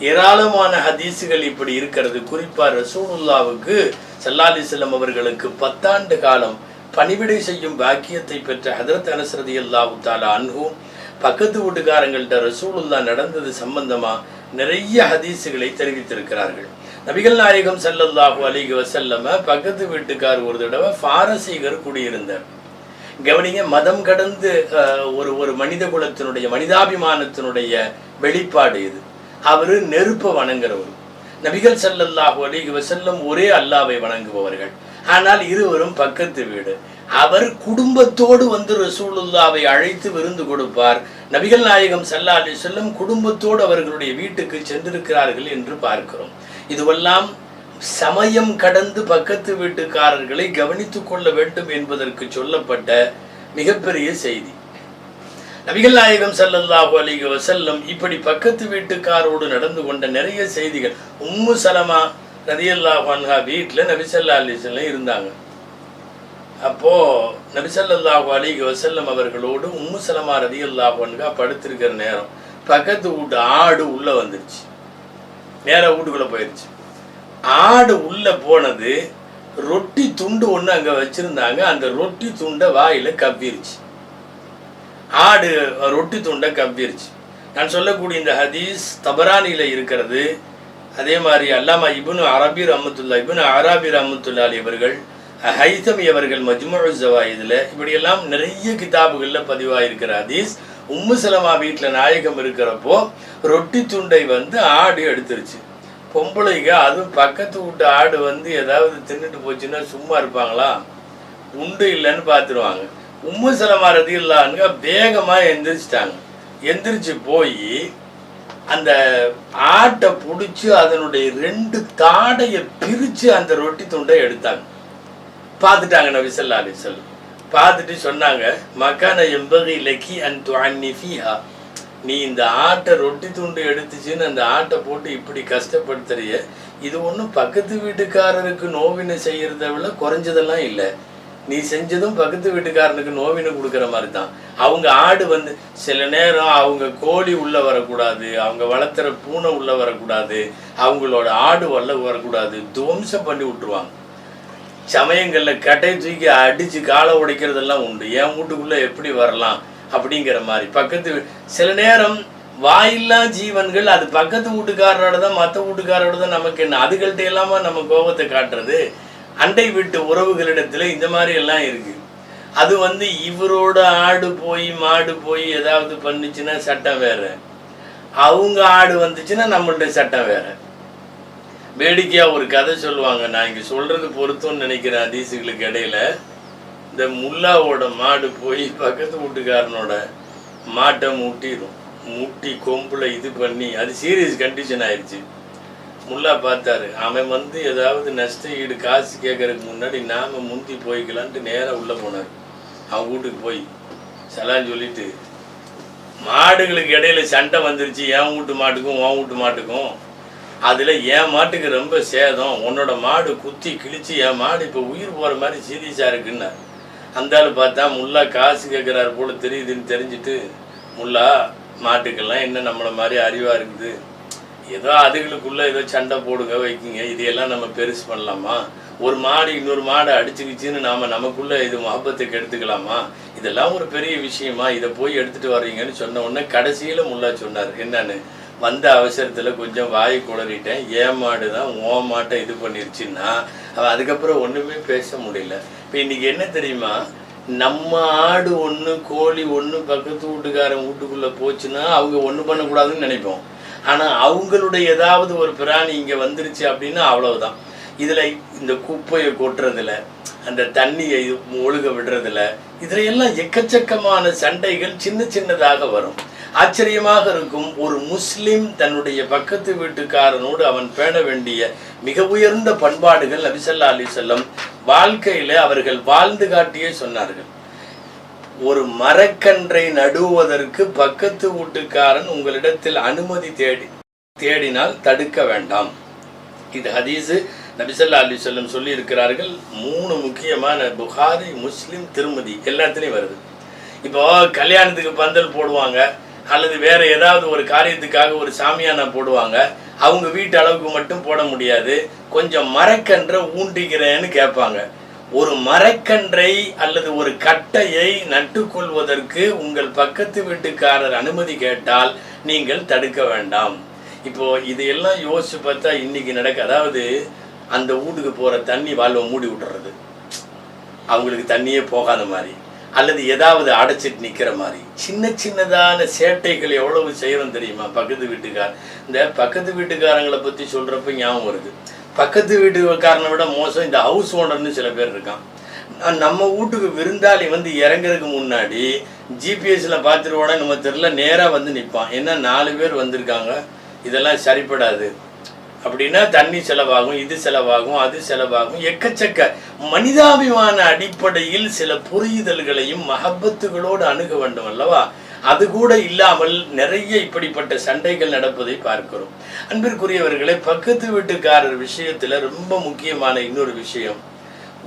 ஏராளமான ஹதீஸுகள் இப்படி இருக்கிறது. குறிப்பா ரசூலுல்லாவுக்கு ஸல்லல்லாஹு அலைஹி வஸல்லம் அவர்களுக்கு 10 ஆண்டு காலம் பணிவிடை செய்யும் பாக்கியத்தை பெற்ற ஹதரத் அனஸ் ரலியல்லாஹு தஆலா அன்ஹு பக்கத்து வீட்டுக்காரங்கள்ட்ட ரசூலுல்லா நடந்தது சம்பந்தமா நிறைய ஹதீஸுகளை தெரிவித்திருக்கிறார்கள். நபிகள் நாயகம் ஸல்லல்லாஹு அலைஹி வஸல்லம் பக்கத்து வீட்டுக்கார் ஒரு தடவை பாரசீகர் குடியிருந்தார். கவனிங்க, மதம் கடந்து ஒரு மனித குலத்தினுடைய மனிதாபிமானத்தினுடைய வெளிப்பாடு இது. அவரு நெருப்பை வணங்குறவர். நபிகள் ஸல்லல்லாஹு அலைஹி வஸல்லம் ஒரே அல்லாஹ்வை வணங்குபவர்கள். ஆனால் இருவரும் பக்கத்து வீடு. அவர் குடும்பத்தோடு வந்து ரசூலுல்லாவை அழைத்து விருந்து கொடுப்பார். நபிகள் நாயகம் ஸல்லல்லாஹு அலைஹி வஸல்லம் குடும்பத்தோடு அவர்களுடைய வீட்டுக்கு சென்றிருக்கிறார்கள் என்று பார்க்கிறோம். இதுவெல்லாம் சமயம் கடந்து பக்கத்து வீட்டுக்காரர்களை கவனித்துக் கொள்ள வேண்டும் என்பதற்கு சொல்லப்பட்ட மிகப்பெரிய செய்தி. நபிகள் நாயகம் ஸல்லல்லாஹு அலைஹி வஸல்லம் இப்படி பக்கத்து வீட்டுக்காரோடு நடந்து கொண்ட நிறைய செய்திகள். உம்மு சலமா ரலியல்லாஹு அன்ஹா வீட்டில் நபி ஸல்லல்லாஹு அலைஹி வஸல்லம் இருந்தாங்க. அப்போ நபி ஸல்லல்லாஹு அலைஹி வஸல்லம் அவர்களோடு உம்மு சலமா ரலியல்லாஹு அன்ஹா படுத்திருக்கிற நேரம் பக்கத்து வீட்டு ஆடு உள்ள வந்துருச்சு. நேரா வீட்டுக்குள்ள போயிடுச்சு. ஆடு உள்ள போனது, ரொட்டி துண்டு ஒன்று அங்க வச்சிருந்தாங்க. அந்த ரொட்டி துண்டை வாயில கவ்விருச்சு. ஆடு ரொட்டி துண்டை கவ்விருச்சு. நான் சொல்லக்கூடிய இந்த ஹதீஸ் தபரானியில இருக்கிறது. அதே மாதிரி அல்லாமா இப்னு அரபி ரஹ்மத்துல்லாஹி இவர்கள், ஹைதமி அவர்கள் மஜ்முஉ ஸவாயிதுல, இப்படியெல்லாம் நிறைய கிதாபுகள்ல பதிவாயிருக்கிற ஹதீஸ். உம்மு சலமா வீட்டில் நாயகம் இருக்கிறப்போ ரொட்டி துண்டை வந்து ஆடு எடுத்துருச்சு. பொம்பளைங்க, அதுவும் பக்கத்து வீட்டு ஆடு வந்து ஏதாவது தின்னுட்டு போச்சுன்னா சும்மா இருப்பாங்களா? உண்டு இல்லைன்னு பார்த்துருவாங்க. உம்மு சலமா ரலியல்லாஹு அன்ஹா வேகமா எந்திரிச்சிட்டாங்க. எந்திரிச்சு போய் அந்த ஆட்டை பிடிச்சி அதனுடைய 2 தாடையை பிரிச்சு அந்த ரொட்டி துண்டை எடுத்தாங்க. பார்த்துட்டாங்க நபி ஸல்லல்லாஹு அலைஹி வஸல்லம். பார்த்துட்டு சொன்னாங்க, மகான எம்பகி லக்கி அன் துஅன்னி ஃபீஹா, நீ இந்த ஆட்டை ரொட்டி துண்டு எடுத்துச்சுன்னு அந்த ஆட்டை போட்டு இப்படி கஷ்டப்படுத்துறிய, இது ஒன்றும் பக்கத்து வீட்டுக்காரருக்கு நோவினை செய்யறத விட குறைஞ்சதெல்லாம் இல்லை. நீ செஞ்சதும் பக்கத்து வீட்டுக்காரனுக்கு நோவினை கொடுக்குற மாதிரி தான். அவங்க ஆடு வந்து சில நேரம் அவங்க கோழி உள்ள வரக்கூடாது, அவங்க வளர்த்துற பூனை உள்ள வரக்கூடாது, அவங்களோட ஆடு உள்ள வரக்கூடாது, துவம்சம் பண்ணி விட்டுருவாங்க. சமயங்களில் கட்டை தூக்கி அடித்து காலை உடைக்கிறதெல்லாம் உண்டு. என் வீட்டுக்குள்ளே எப்படி வரலாம் அப்படிங்கிற மாதிரி. பக்கத்து சில நேரம் வாயில்லா ஜீவன்கள், அது பக்கத்து வீட்டுக்காரரோட தான் மற்ற வீட்டுக்காரோட தான் நமக்கு என்ன, அதுகள்கிட்ட இல்லாம நம்ம கோபத்தை காட்டுறது. அண்டை வீட்டு உறவுகளிடத்துல இந்த மாதிரி எல்லாம் இருக்கு. அது வந்து இவரோட ஆடு போய் மாடு போய் ஏதாவது பண்ணுச்சுன்னா சட்டம் வேற, அவங்க ஆடு வந்துச்சுன்னா நம்மள்ட்ட சட்டம் வேற. வேடிக்கையா ஒரு கதை சொல்லுவாங்க. நான் இங்க சொல்றது பொருத்தம்னு நினைக்கிறேன். ஹதீஸுகளுக்கு இடையில இந்த முல்லாவோட மாடு போய் பக்கத்து வீட்டுக்காரனோட மாட்டை முட்டி கொம்புல இது பண்ணி அது சீரியஸ் கண்டிஷன் ஆயிடுச்சு. முல்லா பார்த்தாரு, அவன் வந்து ஏதாவது நஷ்ட ஈடு காசு கேட்கறதுக்கு முன்னாடி நாம முந்தி போய்க்கலான்ட்டு நேராக உள்ள போனார். அவன் வீட்டுக்கு போய் சலான்னு சொல்லிட்டு, மாடுகளுக்கு இடையில சண்டை வந்துருச்சு, என் வீட்டு மாட்டுக்கும் உன் வீட்டு மாட்டுக்கும். அதுல என் மாட்டுக்கு ரொம்ப சேதம், உன்னோட மாடு குத்தி கிழிச்சு என் மாடு இப்போ உயிர் போற மாதிரி சீரியஸா இருக்குன்னு. அந்த ஆள் பார்த்தா முல்லா காசு கேட்குறாரு போல தெரியுதுன்னு தெரிஞ்சுட்டு, முல்லா மாட்டுக்கெல்லாம் என்ன நம்மளை மாதிரி அறிவா இருக்குது, ஏதோ அதுகளுக்குள்ள ஏதோ சண்டை போடுங்க வைக்கிங்க, இதையெல்லாம் நம்ம பெருசு பண்ணலாமா? ஒரு மாடு இன்னொரு மாடை அடிச்சுக்கிச்சின்னு நமக்குள்ள இது மஹப்பத்துக்கு எடுத்துக்கலாமா? இதெல்லாம் ஒரு பெரிய விஷயமா? இதை போய் எடுத்துட்டு வர்றீங்கன்னு சொன்ன உடனே கடைசியில முல்லா சொன்னார், என்னன்னு, வந்த அவசரத்துல கொஞ்சம் வாய் குளறிட்டேன், ஏன் மாடு தான் உன் மாட்டை இது பண்ணிருச்சுன்னா அவன் அதுக்கப்புறம் ஒண்ணுமே பேச முடியல. இப்ப இன்னைக்கு என்ன தெரியுமா, நம்ம ஆடு ஒண்ணு கோழி ஒண்ணு பக்கத்து வீட்டுக்காரன் வீட்டுக்குள்ள போச்சுன்னா அவங்க ஒண்ணு பண்ணக்கூடாதுன்னு நினைப்போம். ஆனா அவங்களுடைய ஏதாவது ஒரு பிராணி இங்க வந்துருச்சு அப்படின்னா அவ்வளவுதான். இதுல இந்த குப்பையை கொட்டுறதுல, அந்த தண்ணியை ஒழுக விடுறதுல, இதுல எல்லாம் எக்கச்சக்கமான சண்டைகள் சின்ன சின்னதாக வரும். ஆச்சரியமாக இருக்கும். ஒரு முஸ்லிம் தன்னுடைய பக்கத்து வீட்டுக்காரனோடு அவன் பேண வேண்டிய மிக உயர்ந்த பண்பாடுகள் நபி ஸல்லல்லாஹு அலைஹி வஸல்லம் வாழ்க்கையில அவர்கள் வாழ்ந்து காட்டியே சொன்னார்கள். ஒரு மரக்கன்றை நடுவதற்கு பக்கத்து வீட்டுக்காரன் உங்களிடத்தில் அனுமதி தேடினால் தடுக்க வேண்டாம். இது ஹதீஸு நபிசல்லா அலிசல்லம் சொல்லி இருக்கிறார்கள். 3 முக்கியமான, புகாரி, முஸ்லிம், திருமதி எல்லாத்துலேயும் வருது. இப்போ கல்யாணத்துக்கு பந்தல் போடுவாங்க, அல்லது வேற ஏதாவது ஒரு காரியத்துக்காக ஒரு சாமியானா போடுவாங்க. அவங்க வீட்டு அளவுக்கு மட்டும் போட முடியாது, கொஞ்சம் மரக்கன்றை ஊண்டிக்கிறேன்னு கேட்பாங்க. ஒரு மரக்கன்றை அல்லது ஒரு கட்டையை நட்டுக்கொள்வதற்கு உங்கள் பக்கத்து வீட்டுக்காரர் அனுமதி கேட்டால் நீங்கள் தடுக்க வேண்டாம். இப்போ இதையெல்லாம் யோசிச்சு பார்த்தா இன்னைக்கு நடக்க, அதாவது அந்த வீட்டுக்கு போற தண்ணி வால்வை மூடி விட்டுறது, அவங்களுக்கு தண்ணியே போகாத மாதிரி, அல்லது ஏதாவது அடைச்சிட்டு நிற்கிற மாதிரி சின்ன சின்னதான சேட்டைகள் எவ்வளவு செய்யறோம் தெரியுமா பக்கத்து வீட்டுக்கார். இந்த பக்கத்து வீட்டுக்காரங்களை பற்றி சொல்கிறப்ப ஞாபகம் வருது. பக்கத்து வீட்டுக்காரனை விட மோசம் இந்த ஹவுஸ் ஓனர்னு சில பேர் இருக்கான். நம்ம வீட்டுக்கு விருந்தாளி வந்து இறங்குறதுக்கு முன்னாடி ஜிபிஎஸ்சில் பார்த்துருவோட நம்ம தெரியல, நேராக வந்து நிற்பான். ஏன்னா 4 பேர் வந்திருக்காங்க, இதெல்லாம் சரிப்படாது அப்படின்னா தண்ணி செலவாகும், இது செலவாகும், அது செலவாகும், எக்கச்சக்க மனிதாபிமான அடிப்படையில் சில புரிதல்களையும் மஹப்பத்துகளோடு அணுக வேண்டும் அல்லவா? அது கூட இல்லாமல் நிறைய இப்படிப்பட்ட சண்டைகள் நடப்பதை பார்க்கிறோம். அன்பிற்குரியவர்களே, பக்கத்து வீட்டுக்காரர் விஷயத்துல ரொம்ப முக்கியமான இன்னொரு விஷயம்,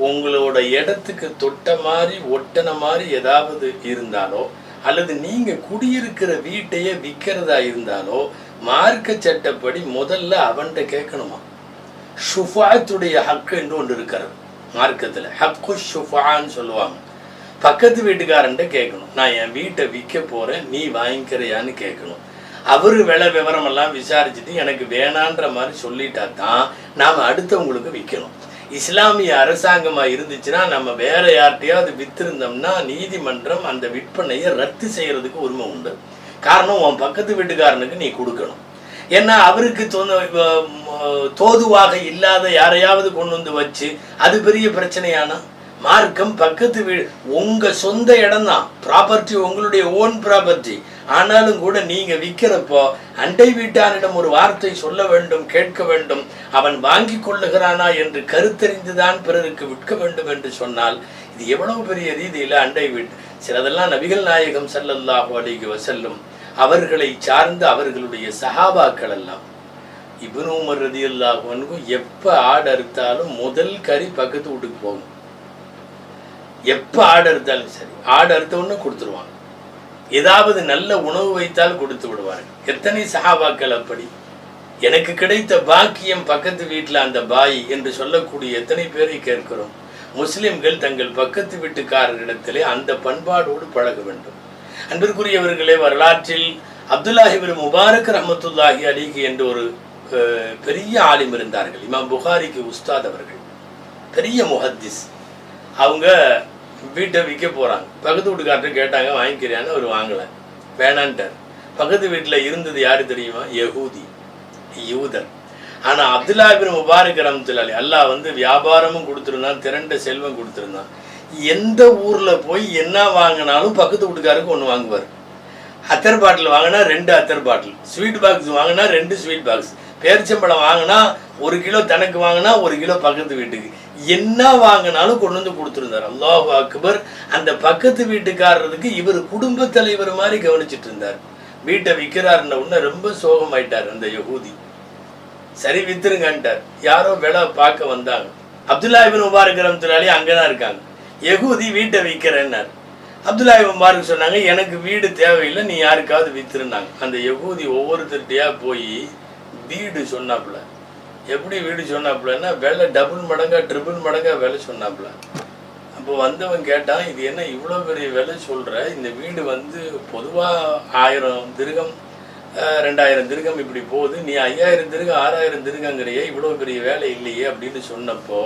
உங்களோட இடத்துக்கு தொட்ட மாதிரி ஒட்டன மாதிரி ஏதாவது இருந்தாலோ, அல்லது நீங்க குடியிருக்கிற வீட்டையே விற்கிறதா இருந்தாலோ, மார்க்க சட்டப்படி முதல்ல அவன்கிட்ட கேட்கணுமா. ஷுஃபாத்துடைய ஹக்கு என்று ஒன்று இருக்கிறது மார்க்கத்தில், ஹக்கு ஷுஃபான்னு சொல்லுவாங்க. பக்கத்து வீட்டுக்காரன்ட்ட கேட்கணும், நான் என் வீட்டை விற்க போறேன், நீ வாங்கிக்கிறியான்னு கேட்கணும். அவரு விலை விவரமெல்லாம் விசாரிச்சுட்டு எனக்கு வேணான்ற மாதிரி சொல்லிட்டா தான் நாம் அடுத்தவங்களுக்கு விற்கணும். இஸ்லாமிய அரசாங்கமாக இருந்துச்சுன்னா நம்ம வேற யார்கிட்டையாவது வித்திருந்தோம்னா நீதிமன்றம் அந்த விற்பனையை ரத்து செய்யறதுக்கு உரிமை உண்டு. காரணம், உன் பக்கத்து வீட்டுக்காரனுக்கு நீ கொடுக்கணும். ஏன்னா அவருக்கு தோதுவாக இல்லாத யாரையாவது கொண்டு வந்து வச்சு அது பெரிய பிரச்சனையானா, மார்க்கம் பக்கத்து வீடு உங்க சொந்த இடம் தான், ப்ராப்பர்ட்டி உங்களுடைய ஓன் ப்ராப்பர்ட்டி. ஆனாலும் கூட நீங்க விற்கிறப்போ அண்டை வீட்டானிடம் ஒரு வார்த்தை சொல்ல வேண்டும், கேட்க வேண்டும். அவன் வாங்கி கொள்ளுகிறானா என்று கருத்தறிந்துதான் பிறருக்கு விற்க வேண்டும் என்று சொன்னால் இது எவ்வளவு பெரிய ரீதியில அண்டை வீட்டு. சிலதெல்லாம் நபிகள் நாயகம் ஸல்லல்லாஹு அலைஹி வஸல்லம் அவர்களை சார்ந்த அவர்களுடைய சஹாபாக்கள் எல்லாம், இப்னு உமர் ரலியல்லாஹு அன்ஹு எப்ப ஆடு அறுத்தாலும் முதல் கறி பக்கத்து வீட்டுக்கு போகும். எப்ப ஆடு அறுத்தாலும் சரி, ஆடு அறுத்தவொன்னு கொடுத்துருவாங்க. ஏதாவது நல்ல உணவு வைத்தால் கொடுத்து விடுவார்கள். எத்தனை சஹாபாக்கள் அப்படி. எனக்கு கிடைத்த பாக்கியம் பக்கத்து வீட்டில் அந்த பாய் என்று சொல்லக்கூடிய எத்தனை பேரை கேட்கிறோம். முஸ்லிம்கள் தங்கள் பக்கத்து வீட்டுக்காரரிடத்திலே அந்த பண்பாடோடு பழக வேண்டும். அன்பிற்குரியவர்களே, வரலாற்றில் அப்துல்லாஹ் இப்னு முபாரக் ரஹ்மத்துல்லாஹி அலைஹி என்ற ஒரு பெரிய ஆலிம் இருந்தார்கள். இமாம் புகாரிக்கு உஸ்தாத் அவர்கள், பெரிய முஹத்திஸ். அவங்க வீட்டை விற்க போகிறாங்க. பக்கத்து வீட்டுக்கார்ட்ட கேட்டாங்க, வாங்கிக்கிறியான்னு. அவர் வாங்கலை, வேணான்ட்டார். பக்கத்து வீட்டில் இருந்தது யாரு தெரியுமா? யஹூதி, யூதர். ஆனால் அப்துல்லாஹ் இப்னு முபாரக் ரஹ்மத்துல்லாஹி அல்லாஹ் வந்து வியாபாரமும் கொடுத்துருந்தான், திரண்ட செல்வம் கொடுத்துருந்தான். எந்த ஊரில் போய் என்ன வாங்கினாலும் பக்கத்து வீட்டுக்காருக்கு ஒன்று வாங்குவார். அத்தர் பாட்டில் வாங்கினா 2 அத்தர் பாட்டில், ஸ்வீட் பாக்ஸ் வாங்கினா 2 ஸ்வீட் பாக்ஸ், பேரிச்சம்பழம் வாங்கினா 1 கிலோ தனக்கு வாங்கினா 1 கிலோ பக்கத்து வீட்டுக்கு, என்ன வாங்கினாலும் கொண்டு வந்து கொடுத்துருந்தார். அல்லாஹு அக்பர். அந்த பக்கத்து வீட்டுக்காரருக்கு இவர் குடும்ப தலைவர் மாதிரி கவனிச்சுட்டு இருந்தார். வீட்டை விற்கிறாருன்ன உடனே ரொம்ப சோகமாயிட்டார் அந்த யஹூதி. சரி வித்துருங்கன்ட்டார். யாரோ விலை பார்க்க வந்தாங்க. அப்துல்லாஹ் இப்னு முபாரக் ரஹ்மத்துல்லாஹி அங்கதான் இருக்காங்க. யஹூதி வீட்டை விற்கிறேன்னார். அப்துல்லாஹ் இப்னு முபாரக் சொன்னாங்க, எனக்கு வீடு தேவையில்லை, நீ யாருக்காவது வித்துருந்தாங்க. அந்த யஹூதி ஒவ்வொருத்தருட்டையா போய் வீடு சொன்னாப்புல. எப்படி வீடு சொன்னாப்புலன்னா விலை டபுள் மடங்கா ட்ரிபிள் மடங்கா விலை சொன்னாப்புல. அப்போ வந்தவன் கேட்டான், இது என்ன இவ்வளோ பெரிய விலை சொல்கிற? இந்த வீடு வந்து பொதுவாக 1000 திர்கம் 2000 திர்கம் இப்படி போகுது, நீ 5000 திர்கம் 6000 திர்கங்கிறையே, இவ்வளோ பெரிய வேலை இல்லையே அப்படின்னு சொன்னப்போ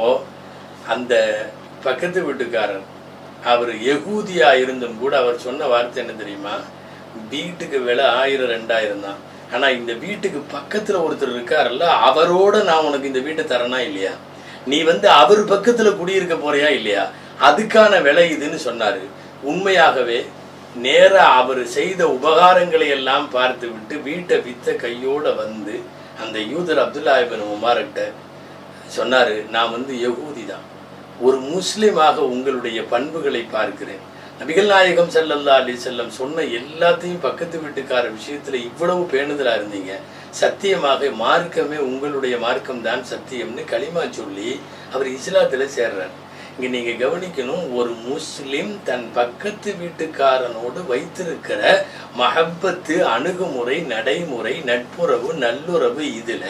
அந்த பக்கத்து வீட்டுக்காரர், அவர் யகூதியா இருந்தும் கூட அவர் சொன்ன வார்த்தை என்ன தெரியுமா? வீட்டுக்கு விலை 1000 2000 தான், ஆனால் இந்த வீட்டுக்கு பக்கத்தில் ஒருத்தர் இருக்காருல்ல, அவரோட நான் உனக்கு இந்த வீட்டை தரனா இல்லையா? நீ வந்து அவர் பக்கத்தில் குடியிருக்க போறியா இல்லையா? அதுக்கான விலை இதுன்னு சொன்னார். உண்மையாகவே நேராக அவர் செய்த உபகாரங்களை எல்லாம் பார்த்து விட்டு வீட்டை வித்த கையோட வந்து அந்த யூதர் அப்துல்லாஹ் இப்னு முபாரக்கிட்ட சொன்னார், நான் வந்து யகூதி தான், ஒரு முஸ்லீமாக உங்களுடைய பண்புகளை பார்க்கிறேன். நபிகள் நாயகம் ஸல்லல்லாஹு அலைஹி வஸல்லம் சொன்ன எல்லாத்தையும் பக்கத்து வீட்டுக்கார விஷயத்துல இவ்வளவு பேணுதலா இருந்தீங்க, சத்தியமாக மார்க்கமே உங்களுடைய மார்க்கம்தான் சத்தியம்னு களிமா சொல்லி அவர் இஸ்லாத்தில் சேர்றார். இங்கே நீங்கள் கவனிக்கணும், ஒரு முஸ்லிம் தன் பக்கத்து வீட்டுக்காரனோடு வைத்திருக்கிற மஹப்பத்து, அணுகுமுறை, நடைமுறை, நட்புறவு, நல்லுறவு, இதில்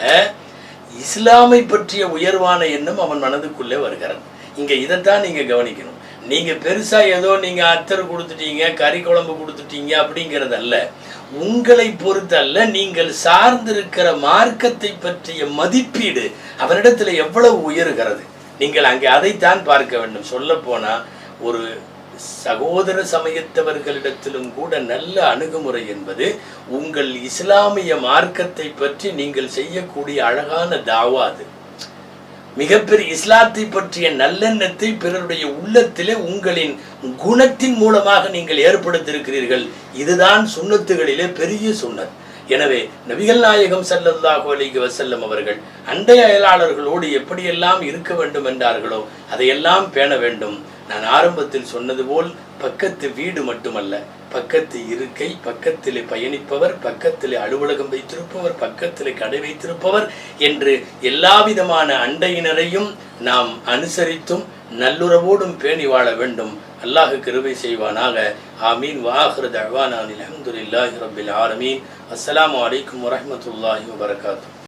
இஸ்லாமை பற்றிய உயர்வான எண்ணம் அவன் மனதுக்குள்ளே வருகிறது. இங்கே இதைத்தான் நீங்கள் கவனிக்கணும். நீங்கள் பெருசாக ஏதோ நீங்கள் அத்தர் கொடுத்துட்டீங்க, கறி குழம்பு கொடுத்துட்டீங்க அப்படிங்கிறதல்ல. உங்களை பொறுத்தல்ல, நீங்கள் சார்ந்திருக்கிற மார்க்கத்தை பற்றிய மதிப்பீடு அவரிடத்தில் எவ்வளவு உயர்கிறது, நீங்கள் அங்கே அதைத்தான் பார்க்க வேண்டும். சொல்ல போனால் ஒரு சகோதர சமயத்தவர்களிடத்திலும் கூட நல்ல அணுகுமுறை என்பது உங்கள் இஸ்லாமிய மார்க்கத்தை பற்றி நீங்கள் செய்யக்கூடிய அழகான தாவா. அது மிகப்பெரிய இஸ்லாத்தை பற்றிய நல்லெண்ணத்தை பிறருடைய உள்ளத்திலே உங்களின் குணத்தின் மூலமாக நீங்கள் ஏற்படுத்தியிருக்கிறீர்கள். இதுதான் சுன்னத்துகளிலே பெரிய சுன்னத். எனவே நபிகள் நாயகம் ஸல்லல்லாஹு அலைஹி வஸல்லம் அவர்கள் அண்டை அயலாளர்களோடு எப்படியெல்லாம் இருக்க வேண்டும் என்றார்களோ அதையெல்லாம் பேண வேண்டும். நான் ஆரம்பத்தில் சொன்னது போல் பக்கத்து வீடு மட்டுமல்ல, பக்கத்து இருக்கை, பக்கத்திலே பயணிப்பவர், பக்கத்திலே அலுவலகம் வைத்திருப்பவர், பக்கத்திலே கடை வைத்திருப்பவர் என்று எல்லாவிதமான அண்டையினரையும் நாம் அனுசரித்தும் நல்லுறவோடும் பேணி வாழ வேண்டும். அல்லாஹ் கிருபை செய்வானாக. ஆமீன். வாஹிரு தஅவானா அல்ஹம்துலில்லாஹி ரப்பில் ஆலமீன். அஸ்ஸலாமு அலைக்கும் வரஹ்மத்துல்லாஹி வபரகாத்துஹு.